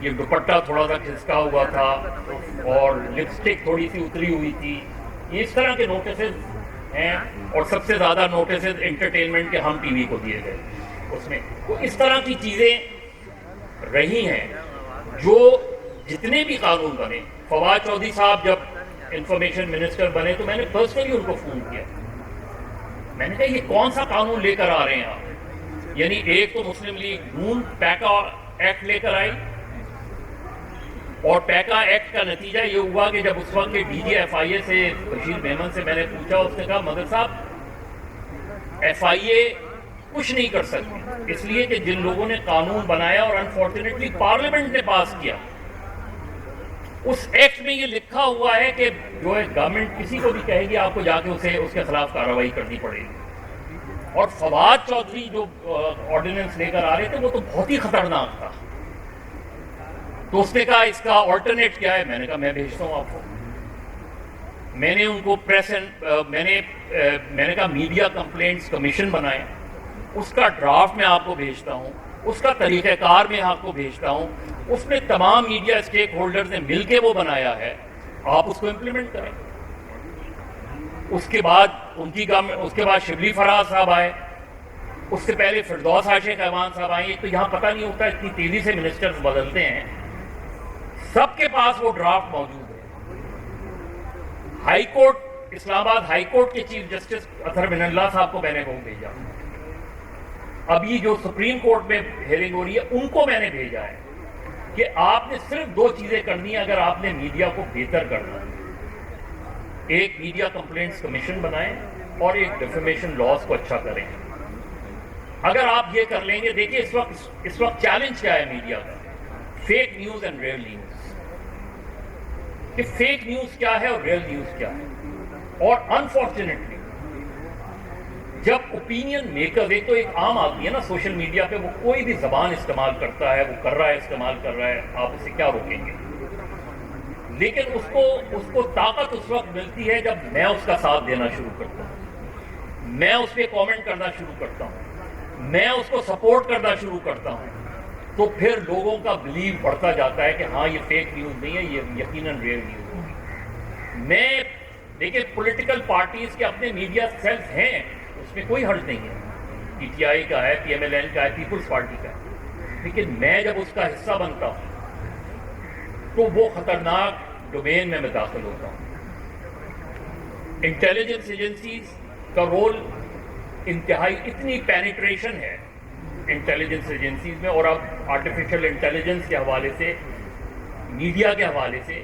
یہ دوپٹہ تھوڑا سا کھسکا ہوا تھا اور لپسٹک تھوڑی سی اتری ہوئی تھی. یہ اس طرح کے نوٹسز ہیں. اور سب سے زیادہ نوٹسز انٹرٹینمنٹ کے ہم ٹی وی کو دیے گئے اس میں. تو اس طرح کی چیزیں رہی ہیں جو جتنے بھی قانون بنے. فواد چودھری صاحب جب انفارمیشن منسٹر بنے تو میں نے پرسنلی ان کو فون کیا. میں نے کہا یہ کون سا قانون لے کر آ رہے ہیں آپ؟ یعنی ایک تو مسلم لیگ نون پیکا ایکٹ لے کر آئی, اور پیکا ایکٹ کا نتیجہ یہ ہوا کہ جب اس وقت کے ڈی جی ایف آئی اے سے بشیر میمن سے میں نے پوچھا, اس نے کہا مدر صاحب ایف آئی اے کچھ نہیں کر سکتی, اس لیے کہ جن لوگوں نے قانون بنایا اور انفارچونیٹلی پارلیمنٹ نے پاس کیا, اس ایکٹ میں یہ لکھا ہوا ہے کہ جو ہے گورنمنٹ کسی کو بھی کہے گی آپ کو جا کے اسے اس کے خلاف کارروائی کرنی پڑے گی. اور فواد چودھری جو آرڈیننس لے کر آ رہے تھے وہ تو بہت ہی خطرناک تھا. تو اس نے کہا اس کا آلٹرنیٹ کیا ہے؟ میں نے کہا میں بھیجتا ہوں آپ کو. میں نے ان کو میں نے کہا میڈیا کمپلینٹس کمیشن بنائے, اس کا ڈرافٹ میں آپ کو بھیجتا ہوں, اس کا طریقہ کار میں آپ کو بھیجتا ہوں. اس میں تمام میڈیا اسٹیک ہولڈرز نے مل کے وہ بنایا ہے, آپ اس کو امپلیمنٹ کریں. اس کے بعد اس کے بعد شبلی فراز صاحب آئے, اس سے پہلے فردوس عاشق احوان صاحب آئے. ایک تو یہاں پتہ نہیں ہوتا اتنی تیزی سے منسٹرز بدلتے ہیں. سب کے پاس وہ ڈرافٹ موجود ہے. ہائی کورٹ اسلام آباد ہائی کورٹ کے چیف جسٹس اطہر من اللہ صاحب کو میں نے وہ بھیجا. ابھی جو سپریم کورٹ میں ہیئرنگ ہو رہی ہے ان کو میں نے بھیجا ہے کہ آپ نے صرف 2 چیزیں کرنی ہیں اگر آپ نے میڈیا کو بہتر کرنا ہے. ایک میڈیا کمپلینٹس کمیشن بنائیں اور ایک ڈیفیمیشن لاز کو اچھا کریں. اگر آپ یہ کر لیں گے, دیکھیے اس وقت چیلنج کیا ہے میڈیا کا, fake news and real news. کہ فیک نیوز کیا ہے اور ریئل نیوز کیا ہے. اور انفارچونیٹلی جب اوپینین میکر, ایک تو ایک عام آدمی ہے نا سوشل میڈیا پہ, وہ کوئی بھی زبان استعمال کرتا ہے, وہ کر رہا ہے استعمال کر رہا ہے, آپ اسے کیا روکیں گے. لیکن اس کو طاقت اس وقت ملتی ہے جب میں اس کا ساتھ دینا شروع کرتا ہوں, میں اس پہ کامنٹ کرنا شروع کرتا ہوں, میں اس کو سپورٹ کرنا شروع کرتا ہوں. تو پھر لوگوں کا بلیو بڑھتا جاتا ہے کہ ہاں یہ فیک نیوز نہیں ہے, یہ یقیناً ریئل نیوز ہوگی. میں دیکھیں پولیٹیکل پارٹیز کے اپنے میڈیا سیلز ہیں, اس میں کوئی حرج نہیں ہے. پی ٹی آئی کا ہے, پی ایم ایل این کا ہے, پیپلز پارٹی کا ہے. لیکن میں جب اس کا حصہ بنتا ہوں تو وہ خطرناک ڈومین میں داخل ہوتا ہوں. انٹیلیجنس ایجنسیز کا رول انتہائی, اتنی پینیٹریشن ہے انٹیلیجنس ایجنسیز میں, اور اب آرٹیفیشل انٹیلیجنس کے حوالے سے, میڈیا کے حوالے سے.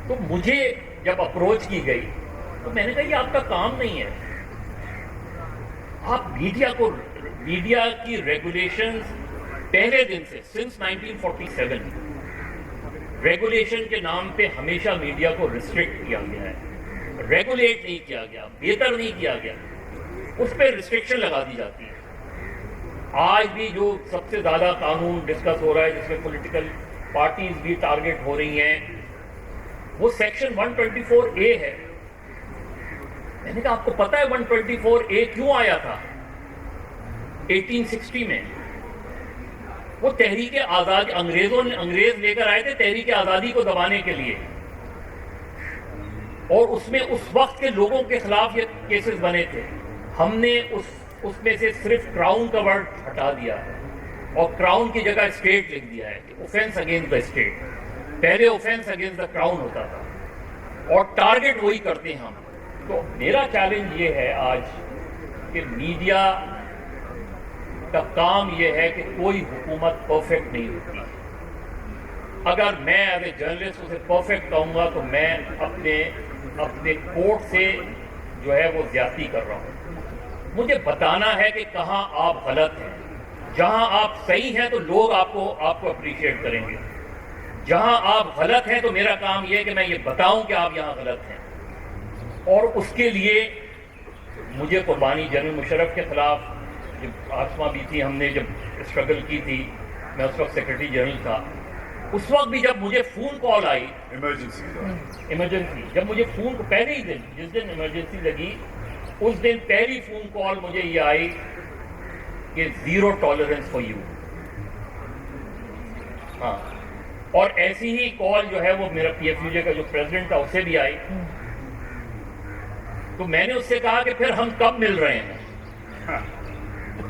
تو مجھے جب اپروچ کی گئی تو میں نے کہا یہ آپ کا کام نہیں ہے. آپ میڈیا کی ریگولیشنز پہلے دن سے سنس 1947 ریگولیشن کے نام پہ ہمیشہ میڈیا کو ریسٹرکٹ کیا گیا ہے. ریگولیٹ نہیں کیا گیا, بہتر نہیں کیا گیا, اس پہ ریسٹرکشن لگا دی جاتی ہے. آج بھی جو سب سے زیادہ قانون ڈسکس ہو رہا ہے جس میں پولیٹیکل پارٹیز بھی ٹارگٹ ہو رہی ہیں, وہ سیکشن 124A ہے. میں نے کہا آپ کو پتا ہے 124A کیوں آیا تھا 1860 میں؟ وہ تحریک آزادی, انگریز لے کر آئے تھے تحریک آزادی کو دبانے کے لیے, اور اس میں اس وقت کے لوگوں کے خلاف یہ کیسز بنے تھے. ہم نے اس میں سے صرف کراؤن کا ورڈ ہٹا دیا ہے اور کراؤن کی جگہ اسٹیٹ لکھ دیا ہے کہ اوفینس اگینسٹ دا اسٹیٹ. پہلے اوفینس اگینسٹ دا کراؤن ہوتا تھا, اور ٹارگٹ وہی کرتے ہیں ہم. تو میرا چیلنج یہ ہے آج کہ میڈیا کا کام یہ ہے کہ کوئی حکومت پرفیکٹ نہیں ہوتی. اگر میں ایز اے جرنلسٹ اسے پرفیکٹ کہوں گا تو میں اپنے کورٹ سے جو ہے وہ زیادتی کر رہا ہوں. مجھے بتانا ہے کہ کہاں آپ غلط ہیں. جہاں آپ صحیح ہیں تو لوگ آپ کو اپریشیٹ کریں گے. جہاں آپ غلط ہیں تو میرا کام یہ ہے کہ میں یہ بتاؤں کہ آپ یہاں غلط ہیں. اور اس کے لیے مجھے قربانی جنرل مشرف کے خلاف جب آسما بھی تھی, ہم نے جب اسٹرگل کی تھی, میں اس وقت سیکرٹری جنرل تھا, اس وقت بھی جب مجھے فون کال آئی ایمرجنسی, جب مجھے فون پہلے ہی دن جس دن ایمرجنسی لگی اس دن پہلی فون کال مجھے یہ آئی کہ 0 ٹالرنس فار یو. ہاں, اور ایسی ہی کال جو ہے وہ میرا پی ایف یو جے کا جو پریزیڈنٹ تھا اسے بھی آئی. تو میں نے اس سے کہا کہ پھر ہم کب مل رہے ہیں؟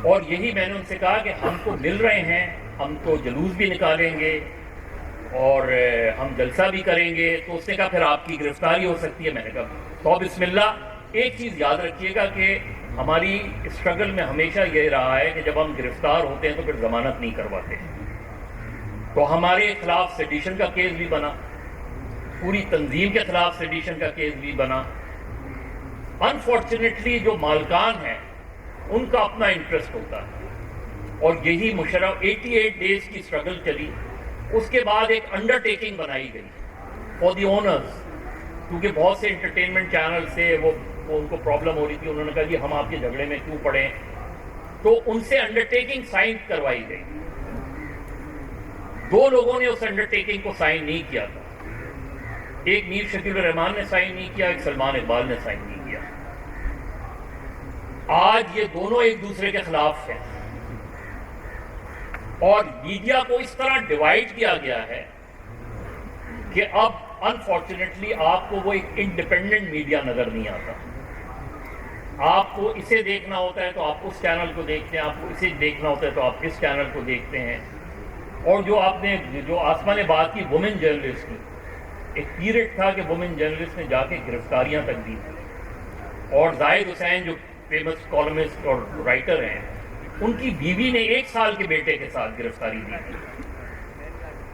اور یہی میں نے ان سے کہا کہ ہم تو مل رہے ہیں, ہم تو جلوس بھی نکالیں گے اور ہم جلسہ بھی کریں گے. تو اس نے کہا پھر آپ کی گرفتاری ہو سکتی ہے. میں نے کہا تو بسم اللہ. ایک چیز یاد رکھیے گا کہ ہماری اسٹرگل میں ہمیشہ یہ رہا ہے کہ جب ہم گرفتار ہوتے ہیں تو پھر ضمانت نہیں کرواتے. تو ہمارے خلاف سیڈیشن کا کیس بھی بنا, پوری تنظیم کے خلاف سیڈیشن کا کیس بھی بنا. انفارچونیٹلی جو مالکان ہیں ان کا اپنا انٹرسٹ ہوتا ہے, اور یہی مشرف 88 ڈیز کی اسٹرگل چلی. اس کے بعد ایک انڈر ٹیکنگ بنائی گئی فار دی اونرز, کیونکہ بہت سے انٹرٹینمنٹ چینل سے وہ ان کو پرابلم ہو رہی تھی. انہوں نے کہا جی ہم آپ کے جھگڑے میں کیوں پڑیں, تو ان سے انڈر ٹیکنگ سائن کروائی گئی. 2 لوگوں نے اس انڈر ٹیکنگ کو سائن نہیں کیا تھا. ایک میر شکیل الرحمان نے سائن نہیں کیا, ایک سلمان اقبال نے سائن نہیں کیا. آج یہ دونوں ایک دوسرے کے خلاف ہیں, اور میڈیا کو اس طرح ڈیوائڈ کیا گیا ہے کہ اب انفارچونیٹلی آپ کو وہ ایک انڈیپینڈنٹ میڈیا نظر نہیں آتا. آپ کو اسے دیکھنا ہوتا ہے تو آپ اس چینل کو دیکھتے ہیں, آپ کو اسے دیکھنا ہوتا ہے تو آپ اس چینل کو دیکھتے ہیں. اور جو آسما نے بات کی وومن جرنلسٹ کی, ایک پیریڈ تھا کہ وومن جرنلسٹ نے جا کے گرفتاریاں تک دی, اور زاہد حسین جو فیمس کالمسٹ اور رائٹر ہیں, ان کی بیوی نے 1 سال کے بیٹے کے ساتھ گرفتاری دی تھی.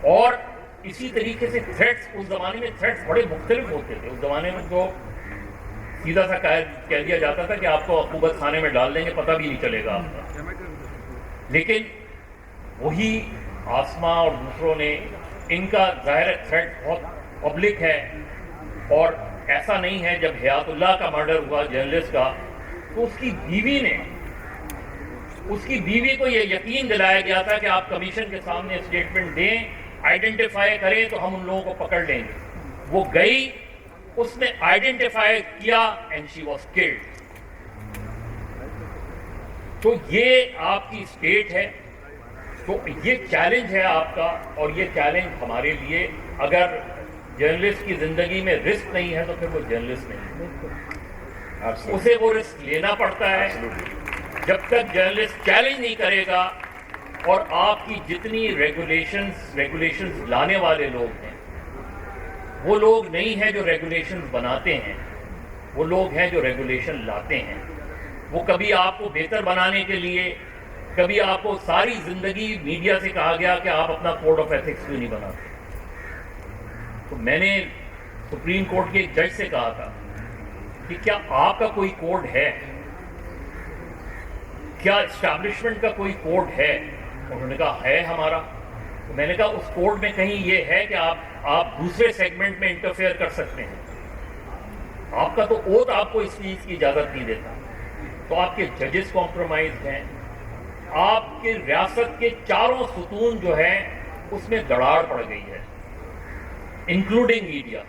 اور اسی طریقے سے تھریٹس, اس زمانے میں تھریٹس بڑے مختلف ہوتے تھے. اس زمانے میں تو سیدھا سا کہہ دیا جاتا تھا کہ آپ کو عقوبت خانے میں ڈال دیں گے, پتہ بھی نہیں چلے گا آپ کا. لیکن وہی آسما اور دوسروں نے, ان کا ظاہر تھریٹ بہت پبلک ہے. اور ایسا نہیں ہے, جب حیات اللہ کا مرڈر ہوا جرنلسٹ کا, تو اس کی بیوی کو یہ یقین دلایا گیا تھا کہ آپ کمیشن کے سامنے اسٹیٹمنٹ دیں, آئیڈینٹیفائی کریں تو ہم ان لوگوں کو پکڑ لیں گے. وہ گئی, اس نے آئیڈینٹیفائی کیا, اینڈ شی واز کلڈ. تو یہ آپ کی اسٹیٹ ہے. تو یہ چیلنج ہے آپ کا, اور یہ چیلنج ہمارے لیے. اگر جرنلسٹ کی زندگی میں رسک نہیں ہے تو پھر وہ جرنلسٹ نہیں ہے, اسے وہ رسک لینا پڑتا ہے. جب تک جرنلسٹ چیلنج نہیں کرے گا, اور آپ کی جتنی ریگولیشنز لانے والے لوگ ہیں, وہ لوگ نہیں ہیں جو ریگولیشنز بناتے ہیں, وہ لوگ ہیں جو ریگولیشن لاتے ہیں. وہ کبھی آپ کو بہتر بنانے کے لیے, کبھی آپ کو ساری زندگی میڈیا سے کہا گیا کہ آپ اپنا کوڈ آف ایتھکس کیوں نہیں بناتے. تو میں نے سپریم کورٹ کے ایک جج سے کہا تھا کہ کیا آپ کا کوئی کوڈ ہے, کیا اسٹیبلشمنٹ کا کوئی کوڈ ہے؟ انہوں نے کہا ہے ہمارا. تو میں نے کہا اس کوڈ میں کہیں یہ ہے کہ آپ دوسرے سیگمنٹ میں انٹرفیئر کر سکتے ہیں؟ آپ کا تو اوتھ آپ کو اس چیز کی اجازت نہیں دیتا. تو آپ کے ججز کمپرومائز ہیں, آپ کے ریاست کے چاروں ستون جو ہیں اس میں دراڑ پڑ گئی ہے, انکلوڈنگ میڈیا.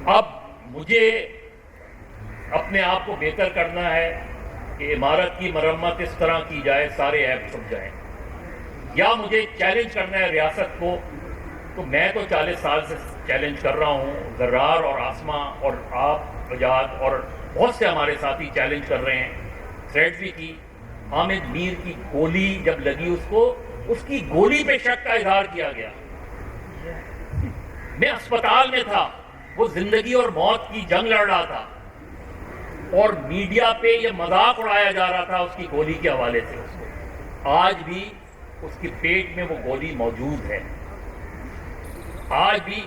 اب مجھے اپنے آپ کو بہتر کرنا ہے کہ عمارت کی مرمت اس طرح کی جائے سارے ایپ چھپ جائیں, یا مجھے چیلنج کرنا ہے ریاست کو. تو میں تو 40 سال سے چیلنج کر رہا ہوں, زرار اور آسما اور آپ وجاہت اور بہت سے ہمارے ساتھی چیلنج کر رہے ہیں. تھریڈ بھی کی. حامد میر کی گولی جب لگی, اس کو اس کی گولی پہ شک کا اظہار کیا گیا. میں اسپتال میں تھا, وہ زندگی اور موت کی جنگ لڑ رہا تھا, اور میڈیا پہ یہ مذاق اڑایا جا رہا تھا اس کی گولی کے حوالے سے. اس کو آج بھی اس کے پیٹ میں وہ گولی موجود ہے. آج بھی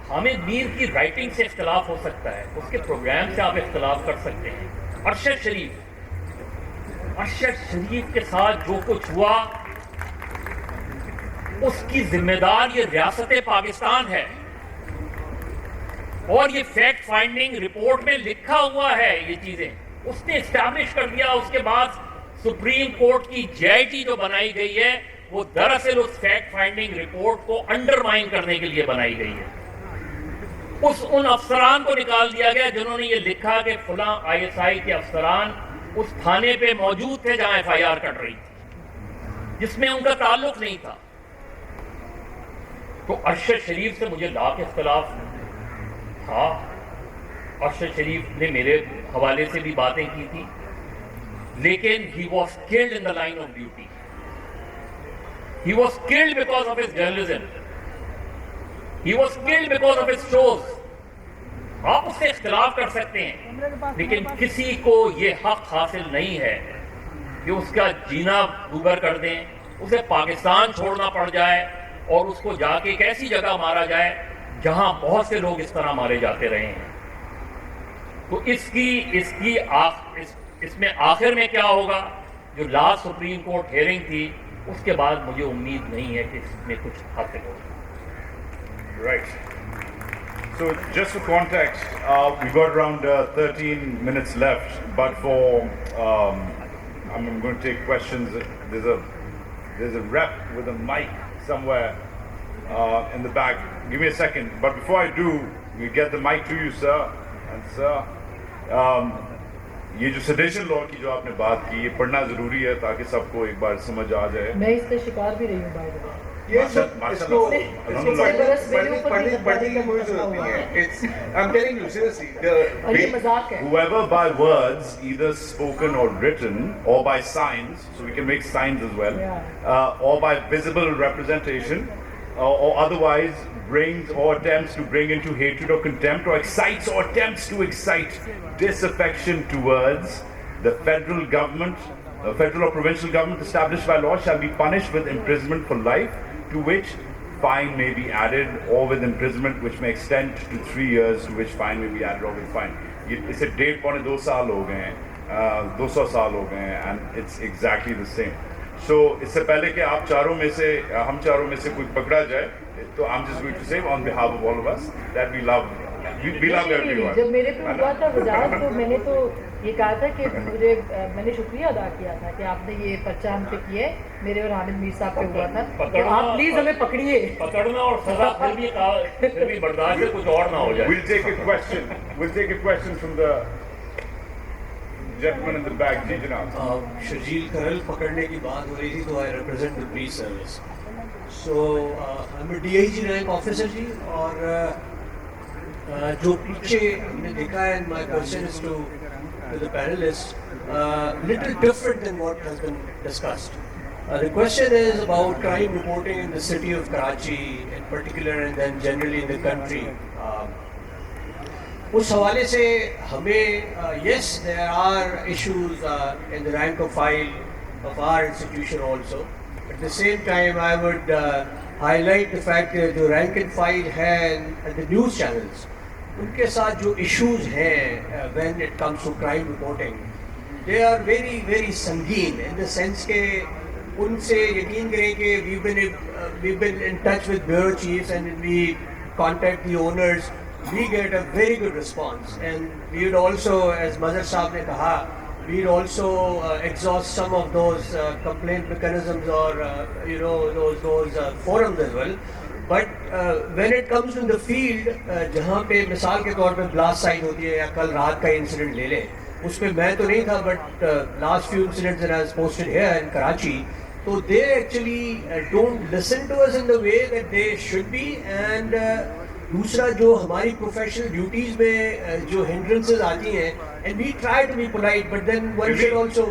حامد میر کی رائٹنگ سے اختلاف ہو سکتا ہے, اس کے پروگرام سے آپ اختلاف کر سکتے ہیں. ارشد شریف کے ساتھ جو کچھ ہوا, اس کی ذمہ دار یہ ریاست پاکستان ہے, اور یہ فیکٹ فائنڈنگ رپورٹ میں لکھا ہوا ہے. یہ چیزیں اس نے اسٹیبلش کر دیا. اس کے بعد سپریم کورٹ کی JIT جو بنائی گئی ہے, وہ دراصل اس فیکٹ فائنڈنگ رپورٹ کو انڈرمائن کرنے کے لیے بنائی گئی ہے. ان افسران کو نکال دیا گیا جنہوں نے یہ لکھا کہ فلاں ISI کے افسران اس تھانے پہ موجود تھے جہاں FIR کٹ رہی تھی, جس میں ان کا تعلق نہیں تھا. تو ارشد شریف سے مجھے لاکھ اختلاف تھا. ارشد شریف نے میرے حوالے سے بھی باتیں کی تھی, لیکن he was killed in the line of duty. He was killed because of his journalism. He was killed because of his shows. آپ اس سے اختلاف کر سکتے ہیں, لیکن کسی کو یہ حق حاصل نہیں ہے کہ اس کا جینا دوبر کر دیں, اسے پاکستان چھوڑنا پڑ جائے اور اس کو جا کے ایک ایسی جگہ مارا جائے جہاں بہت سے لوگ اس طرح مارے جاتے رہے ہیں. تو اس میں آخر میں کیا ہوگا, جو لاسٹ سپریم کورٹ ہیئرنگ تھی, اس کے بعد مجھے امید نہیں ہے کہ اس میں کچھ حاصل ہوگا. Right. So just for context, we got around 13 minutes left, but I'm going to take questions. There's a rep with a mic somewhere in the back. Give me a second. But before I do, we get the mic to you, sir. And sir, یہ جو سیڈیشن لا کی جو آپ نے بات کی, یہ پڑھنا ضروری ہے تاکہ سب کو ایک بار سمجھ آ جائے. میں اس کا شکار بھی رہی ہوں بھائی. Whoever by words, either spoken or written, or by signs, so we can make signs as well, or by visible representation, or otherwise brings or attempts to bring into hatred or contempt, or excites or attempts to excite disaffection towards the federal government, federal or provincial government established by law, shall be punished with imprisonment for life, to which fine may be added, or with imprisonment which may extend to 3 years, to which fine may be added, or with fine. اسے 1.5-2 سال ہو گئے ہیں, 200 سال ہو گئے ہیں, and it's exactly the same. So اس سے پہلے کہ آپ چاروں میں سے, ہم چاروں میں سے کوئی پکڑا جائے, تو I'm just going to say on behalf of all of us that we love everyone. جب میرے پہ ہوا تھا وجاہت, تو میں نے تو یہ کہا تھا کہ میں نے شکریہ ادا کیا تھا کہ آپ نے یہ پرچہ ہم پہ کیے, میرے اور حامد میر صاحب پہ ہوا تھا کہ آپ پلیز ہمیں پکڑیے. پکڑنا اور سزا پھر بھی برداشت سے کچھ اور نہ ہو جائے. We'll take a question from the gentleman in the back. جی جناب. شرجیل کرل پکڑنے کی بات ہو رہی تھی, تو I represent the police service. So I'm a DIG rank officer جی, اور جو پیچھے ہم نے دیکھا ہے, my question is to the panelists, little different than what has been discussed. The question is about crime reporting in the city of Karachi in particular, and then generally in the country. اس حوالے سے ہمیں, yes, there are issues in the rank of file of our institution also. At the same time, I would highlight the fact that the rank and file ہے and the news channels, ان کے ساتھ جو ایشوز ہیں when it comes to crime reporting, they are very very سنگین in the sense کہ ان سے یقین کریں کہ we've been in touch with bureau chiefs, and we contact the owners, we get a very good response, and we would also, as Mazhar صاحب نے کہا, we'd also exhaust some of those complaint mechanisms, or those forums as well. But when it comes to the field, جہاں پہ مثال کے طور پہ بلاسٹ سائٹ ہوتی ہے, یا کل رات کا انسیڈنٹ لے لیں, اس پہ میں تو نہیں تھا, but last few incidents that I was posted here in Karachi, so they actually don't listen to us in the way that they should be. And دوسرا جو ہماری پروفیشنل ڈیوٹیز میں جو hindrances آتی ہیں, and we try to be polite, but then one should also,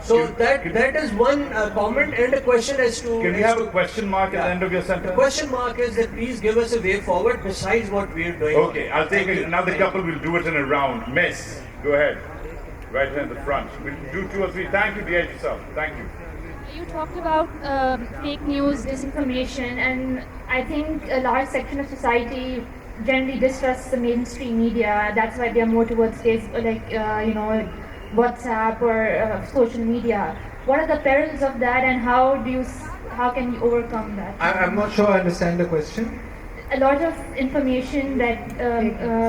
so that is one comment and a question as to. Can we have a question mark at the end of your sentence? The question mark is that please give us a way forward besides what we are doing. Okay, I'll take another couple. We'll do it in a round. Miss, go ahead. Right here in the front. We'll do 2 or 3. Thank you, DIG yourself. Thank you. You talked about fake news, disinformation, and I think a large section of society generally distrusts the mainstream media. That's why they are more towards WhatsApp or social media. What are the perils of that, and how can you overcome that? I'm not sure I understand the question. A lot of information that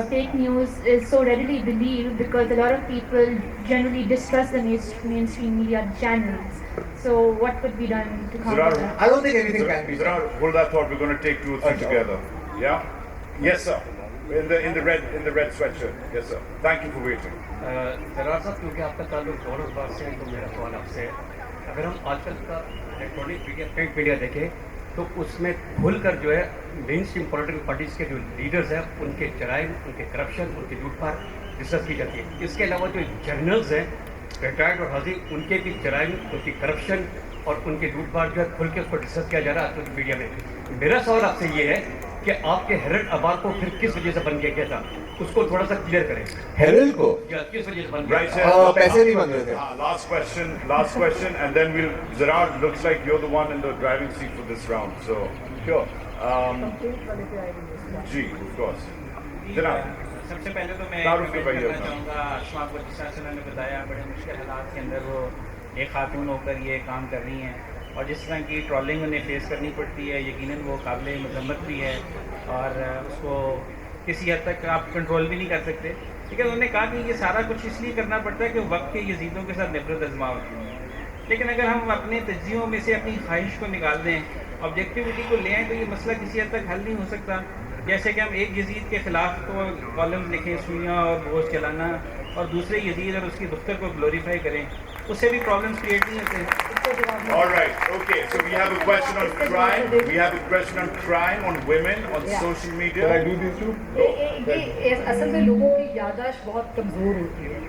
fake news is so readily believed because a lot of people generally distrust the mainstream media channels. So what could be done to counter that? I don't think anything can be done. Zarrar, hold that thought. We're going to take 2 or 3 together. Yeah? Yes, sir. In the red sweatshirt. Yes, sir. Thank you for waiting. زرار صاحب, کیونکہ آپ کا تعلق دونوں بات سے ہے, تو میرا سوال آپ سے, اگر ہم آج کل کا الیکٹرانک میڈیا, پرنٹ میڈیا دیکھیں, تو اس میں کھل کر جو ہے مین اسٹریم پولیٹیکل پارٹیز کے جو لیڈرز ہیں ان کے جرائم، ان کے کرپشن، ان کے لوٹ پھاڑ ڈسکس کی جاتی ہے. اس کے علاوہ جو جرنلز ہیں ریٹائرڈ اور حاضر، ان کے بھی جرائم، ان کی کرپشن اور ان کے لوٹ پھاڑ جو ہے کھل کے اس کو ڈسکس کیا جا رہا ہے سوشل میڈیا میں. میرا سوال آپ سے یہ ہے کہ آپ کے ہیرلڈ اخبار کو پھر کس وجہ سے بند کیا گیا تھا؟ اس کو تھوڑا سا کلیئر کریں. ہیرلڈ کو یا کس وجہ سے بند کیا Right, گیا؟ sir. پیسے نہیں بن رہے تھے. Last question, and then we'll. Zarrar, looks like you're the one in the driving seat for this round. So, sure. Ji, of course. Janab. سب سے پہلے تو میں تعارف کے بھائی کرنا اپنا. چاہوں گا آسما کو، جس طرح سے انہوں نے بتایا بڑے مشکل حالات کے اندر وہ ایک خاتون ہو کر یہ کام کر رہی ہیں، اور جس طرح کی ٹرولنگ انہیں فیس کرنی پڑتی ہے، یقیناً وہ قابل مذمت بھی ہے اور اس کو کسی حد تک آپ کنٹرول بھی نہیں کر سکتے. لیکن انہوں نے کہا کہ یہ سارا کچھ اس لیے کرنا پڑتا ہے کہ وقت کے یزیدوں کے ساتھ نفرت ازما ہوتی ہے. لیکن اگر ہم اپنے تجزیوں میں سے اپنی خواہش کو نکال دیں، آبجیکٹیوٹی کو لے آئیں، تو یہ مسئلہ کسی حد تک حل نہیں ہو سکتا. جیسے کہ ہم ایک یزید کے خلاف تو کالمز لکھیں، سوئیاں اور بوجھ چلانا، اور دوسرے یزید اور اس کی دختر کو گلوریفائی کریں، اس سے بھی پرابلمس کریٹ نہیں ہوتے. All right. Okay. So we have a question on crime. We have a question on crime, on women, on social media. Can I do this too? یہ اصل میں لوگوں کی یادداشت بہت کمزور ہوتی ہے.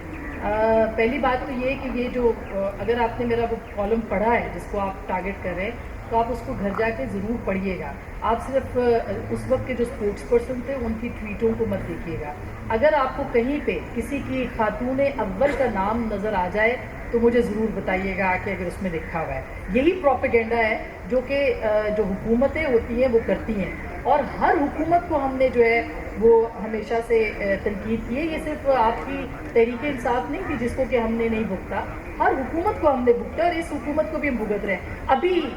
پہلی بات تو یہ کہ یہ جو اگر آپ نے میرا وہ کالم پڑھا ہے جس کو آپ ٹارگٹ کر رہے ہیں، تو آپ اس کو گھر جا کے ضرور پڑھیے گا. آپ صرف اس وقت کے جو اسپورٹس پرسن تھے ان کی ٹویٹوں کو مت دیکھیے گا. اگر آپ کو کہیں پہ کسی کی خاتون اول کا نام نظر آ جائے تو مجھے ضرور بتائیے گا کہ اگر اس میں لکھا ہوا ہے. یہی پروپیگنڈا ہے جو کہ جو حکومتیں ہوتی ہیں وہ کرتی ہیں، اور ہر حکومت کو ہم نے جو ہے وہ ہمیشہ سے تنقید کی ہے. یہ صرف آپ کی تحریک انصاف نہیں تھی جس کو کہ ہم نے نہیں بھگتا، ہر حکومت کو ہم نے بھگتا، اور اس حکومت کو بھی ہم بھگت رہے ہیں.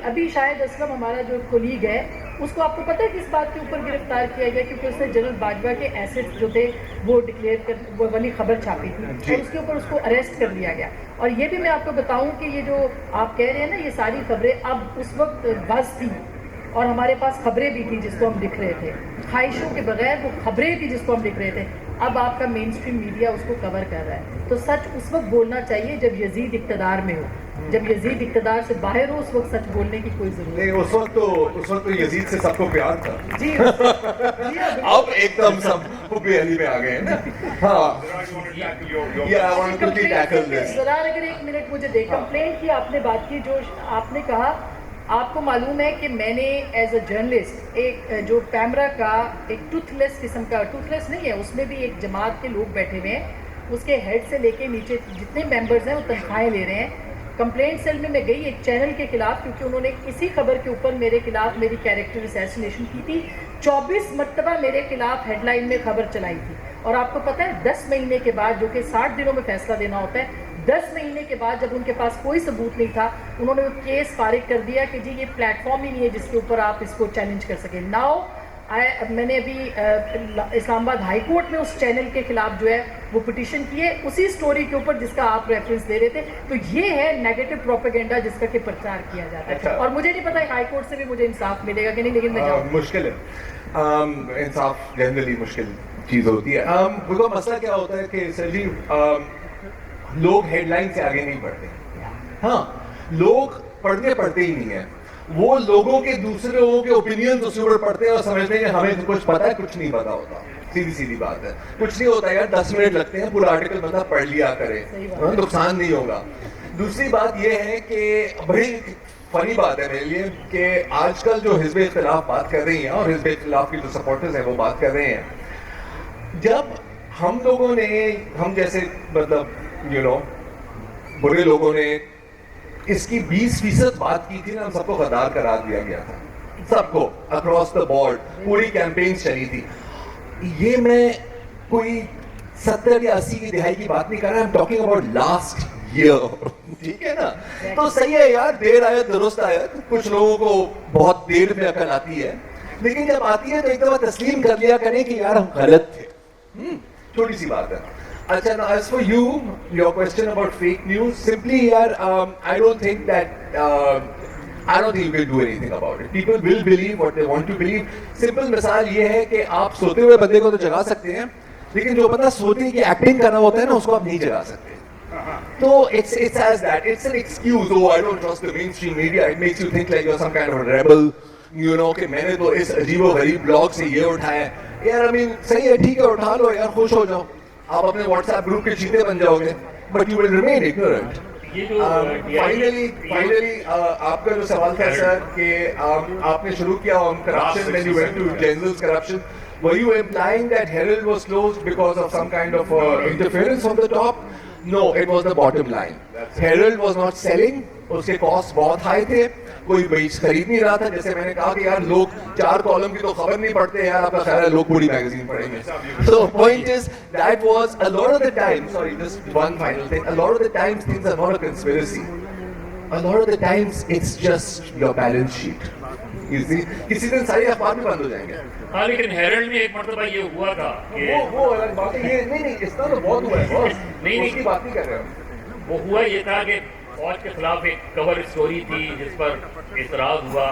ابھی شاید اسلم ہمارا جو کولیگ ہے، اس کو آپ کو پتہ ہے کس بات کے اوپر گرفتار کیا گیا؟ کیونکہ اس نے جنرل باجوہ کے ایسٹس جو تھے وہ ڈکلیئر کر وہ والی خبر چھاپی تھی، اور اس کے اوپر اس کو اریسٹ کر لیا گیا. اور یہ بھی میں آپ کو بتاؤں کہ یہ جو آپ کہہ رہے ہیں نا یہ ساری خبریں اب اس وقت بس تھی، اور ہمارے پاس خبریں بھی تھیں جس کو ہم لکھ رہے تھے، خواہشوں کے بغیر وہ خبریں تھیں جس کو ہم لکھ رہے تھے. اب آپ کا مین اسٹریم میڈیا اس کو کور کر رہا ہے. تو سچ اس وقت بولنا چاہیے جب یزید اقتدار میں ہو، جب یزید اقتدار سے باہر ہو اس وقت سچ بولنے کی کوئی ضرورت نہیں. اس وقت تو یزید سے سب کو پیار تھا. جی. اب ایک دم سب بے علی میں آ گئے ہیں. ہاں. Yeah, I want to quickly tackle this. ذرا اگر ایک منٹ مجھے دے. کمپلینٹ کی آپ نے بات کی، جو آپ نے کہا، آپ کو معلوم ہے کہ میں نے ایز اے جرنلسٹ ایک جو کیمرہ کا ایک ٹوتھ لیس قسم کا، ٹوتھ لیس نہیں ہے، اس میں بھی ایک جماعت کے لوگ بیٹھے ہوئے ہیں، اس کے ہیڈ سے لے کے نیچے جتنے ممبرز ہیں وہ تنخواہیں لے رہے ہیں. کمپلینٹ سیل میں گئی ایک چینل کے خلاف، کیونکہ انہوں نے اسی خبر کے اوپر میرے خلاف میری کیریکٹر اسیسینیشن کی تھی. 24 مرتبہ میرے خلاف ہیڈ لائن میں خبر چلائی تھی. اور آپ کو پتہ ہے 10 مہینے کے بعد، جو کہ 60 دنوں میں فیصلہ دینا ہوتا ہے، 10 مہینے کے بعد جب ان کے پاس کوئی ثبوت نہیں تھا، انہوں نے وہ کیس فارغ کر دیا کہ جی یہ پلیٹ فارم ہی نہیں ہے جس کے اوپر آپ اس کو چیلنج کر سکیں. ناؤ میں نے ابھی اسلام آباد ہائی کورٹ میں اس چینل کے خلاف جو ہے وہ پٹیشن کی ہے، اسی سٹوری کے اوپر جس کا آپ ریفرنس دے رہے تھے. تو یہ ہے نیگیٹو پروپیگنڈا جس کا کہ پرچار کیا جاتا ہے. اور مجھے نہیں پتا ہائی کورٹ سے بھی مجھے انصاف ملے گا کہ نہیں، لیکن میں جاؤں. مشکل ہے. انصاف جنرلی مشکل چیز ہوتی ہے. دیکھو مسئلہ کیا ہوتا ہے کہ سر جی لوگ ہیڈ لائن سے آگے نہیں پڑھتے. ہاں لوگ پڑھتے ہی نہیں ہیں. وہ لوگوں کے دوسرے لوگوں کے اوپینینز اس کے اوپر پڑھتے ہیں اور سمجھتے ہیں کہ ہمیں کچھ پتا ہے، کچھ نہیں پتا ہوتا. سیدھی بات ہے، کچھ نہیں ہوتا یار. 10 منٹ لگتے ہیں، پورا آرٹیکل بندہ پڑھ لیا کرے، نقصان نہیں ہوگا. دوسری بات یہ ہے کہ بڑی فنی بات ہے میرے لیے کہ آج کل جو حزب اختلاف بات کر رہی ہیں اور حزب اختلاف کی جو سپورٹرز ہیں وہ بات کر رہے ہیں، جب ہم لوگوں نے، ہم جیسے مطلب برے لوگوں نے اس کی 20% بات کی تھی نا، ہم سب کو غدار قرار دیا گیا تھا، سب کو اکراس دا بورڈ. پوری کیمپین چلی تھی. یہ میں کوئی 70 یا 80 کی دہائی کی بات نہیں کر رہا، I'm talking about last year. ٹھیک ہے نا؟ تو صحیح ہے یار، دیر آیت درست آیت. کچھ لوگوں کو بہت دیر میں عقل آتی ہے، لیکن جب آتی ہے تو ایک دفعہ تسلیم کر لیا کریں کہ یار ہم غلط تھے. چھوٹی سی بات ہے. اچھا نا، as for you, your question about fake news, simply I don't think you can do anything about it. People will believe what they want to believe. Simple مثال یہ ہے کہ آپ سوتے ہوئے بندے کو تو جگا سکتے ہیں، لیکن جو بندہ سوتے کی ایکٹنگ کرنا ہوتا ہے نا، اس کو آپ نہیں جگا سکتے. تو it's as that. It's an excuse. Oh, I don't trust the mainstream media. It makes you think like you're some kind of a rebel. کہ میں نے تو اس عجیب و غریب بلاگ سے یہ اٹھایا ہے. یار I mean صحیح ہے, ٹھیک ہے, اٹھا لو یار, خوش ہو جاؤ, آپ اپنے واٹس ایپ گروپ کے چیتے بن جاؤ گے, but you will remain ignorant. Finally آپ کا جو سوال تھا سر کہ آپ نے شروع کیا on corruption, then you went to general corruption. Were you implying that Herald was closed because of some kind of interference from the top? No, it was the bottom line. Herald was not selling, اس کے کاسٹ بہت ہائی تھے, کوئی بیچ خرید نہیں رہا تھا. جیسے میں نے کہا کہ یار لوگ 4 کالم کی تو خبر نہیں پڑھتے یار, آپ کا خیال ہے لوگ پوری میگزین پڑھیں گے. So point is that was a lot of the time, sorry just one final thing, a lot of the times things are not a conspiracy. A lot of the times it's just your balance sheet. کسی دن ساری اخبار بھی بند ہو جائیں گے. ہاں لیکن ہیرلڈ میں ایک مرتبہ یہ ہوا تھا کہ وہ الگ بات ہے, یہ نہیں اس طرح تو بہت ہوا ہے بس, نہیں اس کی بات نہیں کر رہے ہم. وہ ہوا یہ تھا کہ فوج کے خلاف ایک کور اسٹوری تھی جس پر اعتراض ہوا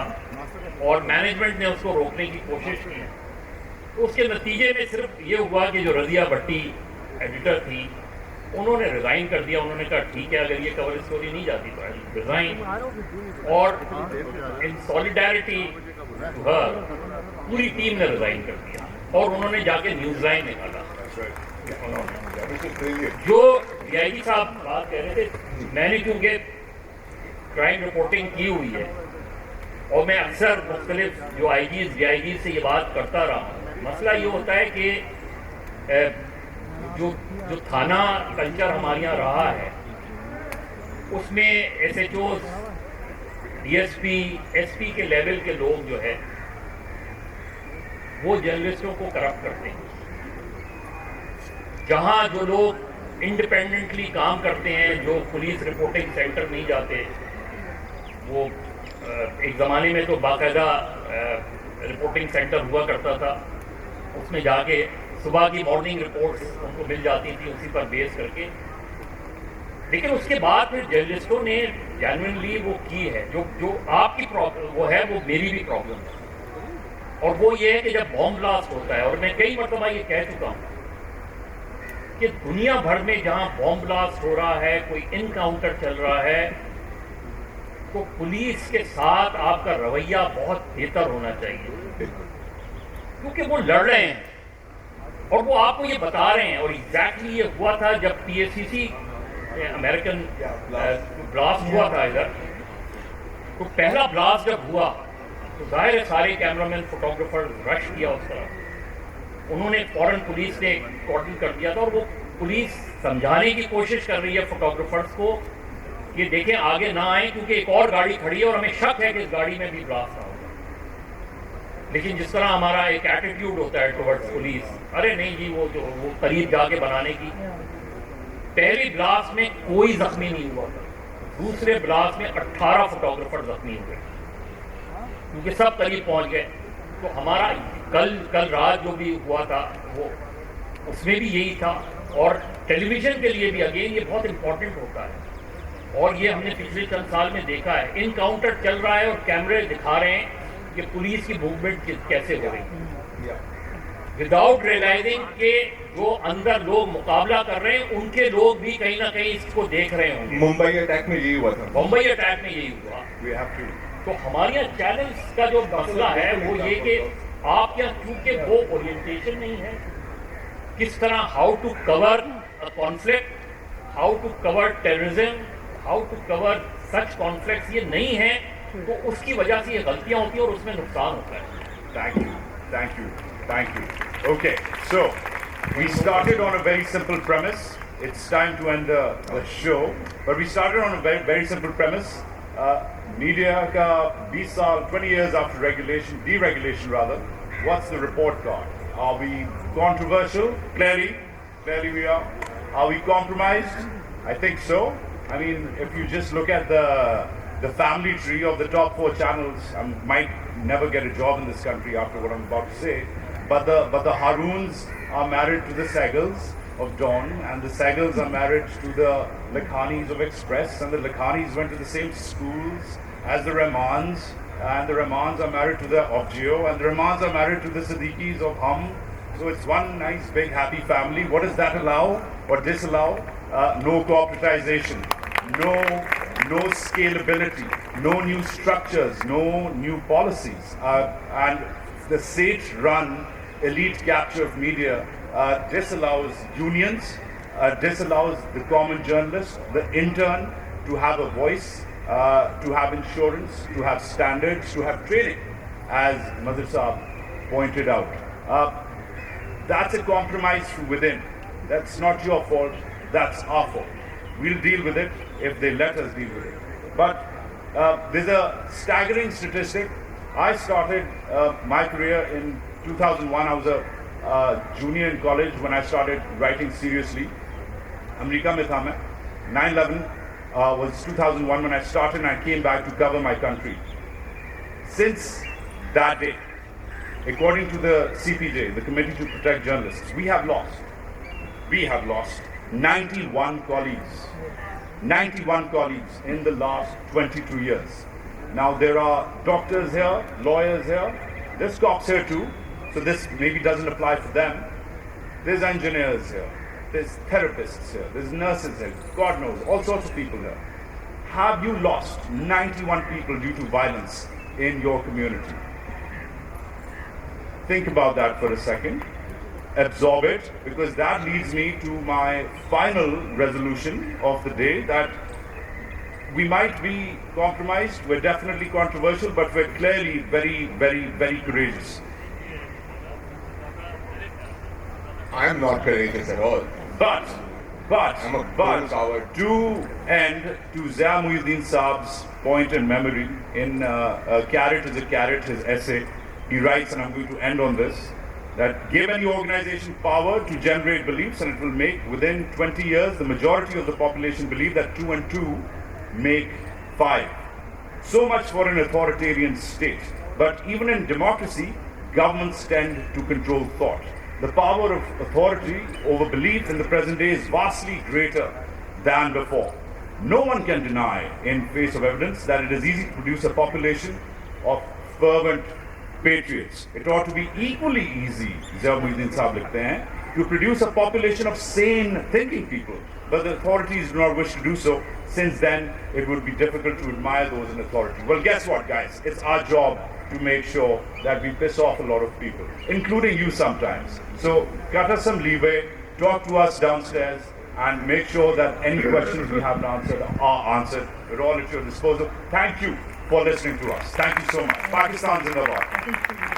اور مینجمنٹ نے اس کو روکنے کی کوشش کی. تو اس کے نتیجے میں صرف یہ ہوا کہ جو رضیہ بھٹی ایڈیٹر تھی انہوں نے ریزائن کر دیا. انہوں نے کہا ٹھیک ہے اگر یہ کور اسٹوری نہیں جاتی تو ریزائن, اور ان سالیڈیرٹی ٹو ہر پوری ٹیم نے ریزائن کر دیا اور انہوں نے جا کے نیوز لائن نکالا. جو ڈی آئی جی صاحب بات کہہ رہے تھے, میں نے کیونکہ کرائم رپورٹنگ کی ہوئی ہے اور میں اکثر مختلف جو آئی جیز ڈی آئی جیز سے یہ بات کرتا رہا ہوں, مسئلہ یہ ہوتا ہے کہ جو تھانہ کلچر ہمارے یہاں رہا ہے اس میں S H Os, D S P, S P کے لیول کے لوگ جو ہے وہ جرنلسٹوں کو کرپٹ کرتے ہیں. جہاں جو لوگ انڈیپینڈنٹلی کام کرتے ہیں, جو پولیس رپورٹنگ سینٹر نہیں جاتے, وہ ایک زمانے میں تو باقاعدہ رپورٹنگ سینٹر ہوا کرتا تھا, اس میں جا کے صبح کی مارننگ رپورٹس ان کو مل جاتی تھی اسی پر بیس کر کے. لیکن اس کے بعد پھر جرنلسٹوں نے جینوئنلی وہ کی ہے جو آپ کی پرابلم وہ ہے, وہ میری بھی پرابلم ہے, اور وہ یہ ہے کہ جب بام بلاسٹ ہوتا ہے, اور میں کئی مرتبہ یہ کہہ چکا ہوں کہ دنیا بھر میں جہاں بام بلاسٹ ہو رہا ہے, کوئی انکاؤنٹر چل رہا ہے, تو پولیس کے ساتھ آپ کا رویہ بہت بہتر ہونا چاہیے, کیونکہ وہ لڑ رہے ہیں اور وہ آپ کو یہ بتا رہے ہیں. اور ایگزیکٹلی یہ ہوا تھا جب پی ایس سی سی امریکن بلاسٹ ہوا تھا ادھر, تو پہلا بلاسٹ جب ہوا تو ظاہر ہے سارے کیمرہ مین فوٹوگرافر رش کیا اس طرح, انہوں نے فوراً پولیس نے کارڈن کر دیا تھا, اور وہ پولیس سمجھانے کی کوشش کر رہی ہے فوٹوگرافرس کو کہ دیکھیں آگے نہ آئیں کیونکہ ایک اور گاڑی کھڑی ہے اور ہمیں شک ہے کہ اس گاڑی میں بھی بلاسٹ نہ ہوگا. لیکن جس طرح ہمارا ایک ایٹیٹیوڈ ہوتا ہے ٹورڈز پولیس, ارے نہیں جی وہ قریب جا کے بنانے کی. پہلی بلاسٹ میں کوئی زخمی نہیں ہوا تھا, دوسرے بلاسٹ میں 18 فوٹوگرافر زخمی ہوئے کیونکہ سب قریب پہنچ گئے. تو ہمارا کل رات جو بھی ہوا تھا وہ اس میں بھی یہی تھا, اور ٹیلی ویژن کے لیے بھی اگین یہ بہت امپورٹنٹ ہوتا ہے. اور یہ ہم نے پچھلے چند سال میں دیکھا ہے, انکاؤنٹر چل رہا ہے اور کیمرے دکھا رہے ہیں کہ پولیس کی موومنٹ کیسے ہو رہی ہے, وداؤٹ ریئلائزنگ کہ جو اندر لوگ مقابلہ کر رہے ہیں ان کے لوگ بھی کہیں نہ کہیں اس کو دیکھ رہے ہوں گے. ممبئی اٹیک میں یہی ہوا تھا. ممبئی اٹیک میں یہی ہوا. تو ہمارے یہاں چینلز کا جو مسئلہ ہے وہ یہ کہ آپ یہاں کیونکہ وہ اورینٹیشن نہیں ہے, کس طرح how to cover conflict, how to cover terrorism, how to cover such conflicts, یہ نہیں ہے, تو اس کی وجہ سے یہ غلطیاں ہوتی ہیں اور اس میں نقصان ہوتا ہے. Thank you. Okay, so we started on a very simple premise. It's time to end the show, but we started on a very, very simple premise. Media ka 20 saal, 20 years after deregulation rather, what's the report card? Are we controversial? Clearly we are. Are we compromised? I think so. I mean, if you just look at the family tree of the top 4 channels, I might never get a job in this country after what I'm about to say, but the Haroons are married to the Sehgals of Dawn, and the Sehgals are married to the Lakhanis of Express, and the Lakhanis went to the same schools as the Rahmans, and the Rahmans are married to the of Jio, and the Rahmans are married to the Siddiquis of Hum. So it's one nice big happy family. What does that allow or disallow? No corporatization, no scalability. no new structures, no new policies. And the state-run elite capture of media disallows unions, disallows the common journalist, the intern, to have a voice, to have insurance, to have standards, to have training, as Mazhar Saab pointed out. That's a compromise from within. That's not your fault, that's our fault. We'll deal with it if they let us deal with it. But there's a staggering statistic. I started my career in 2001. I was a junior in college when I started writing seriously. America mein tha main. 9/11 was 2001 when I started, and I came back to cover my country. Since that day, according to the CPJ, the Committee to Protect Journalists, we have lost 91 colleagues. 91 colleagues in the last 22 years. Now there are doctors here, lawyers here, there's cops here too, so this maybe doesn't apply for them. There's engineers here, there's therapists here, there's nurses here, God knows, all sorts of people here. Have you lost 91 people due to violence in your community? Think about that for a second. Absorb it, because that leads me to my final resolution of the day, that we might be compromised, we're definitely controversial, but we're clearly very, very, very courageous. I'm not courageous at all. But I'm a bull coward. to end, to Zia Muhyiddin Saab's point in memory, in A Carrot is a Carrot, his essay, he writes, and I'm going to end on this, that give any organization power to generate beliefs, and it will make, within 20 years, the majority of the population believe that 2 and 2 make 5. So much for an authoritarian state. But even in democracy, governments tend to control thought. The power of authority over belief in the present day is vastly greater than before. No one can deny, in face of evidence, that it is easy to produce a population of fervent patriots. It ought to be equally easy, Zia Muhyiddin Saab likhte hain, to produce a population of sane thinking people. But the authorities do not wish to do so, since then it would be difficult to admire those in authority. Well, guess what, guys? It's our job to make sure that we piss off a lot of people, including you sometimes. So cut us some leeway, talk to us downstairs, and make sure that any questions we haven't answered are answered. We're all at your disposal. Thank you for listening to us. Thank you so much. Pakistan Zindabad.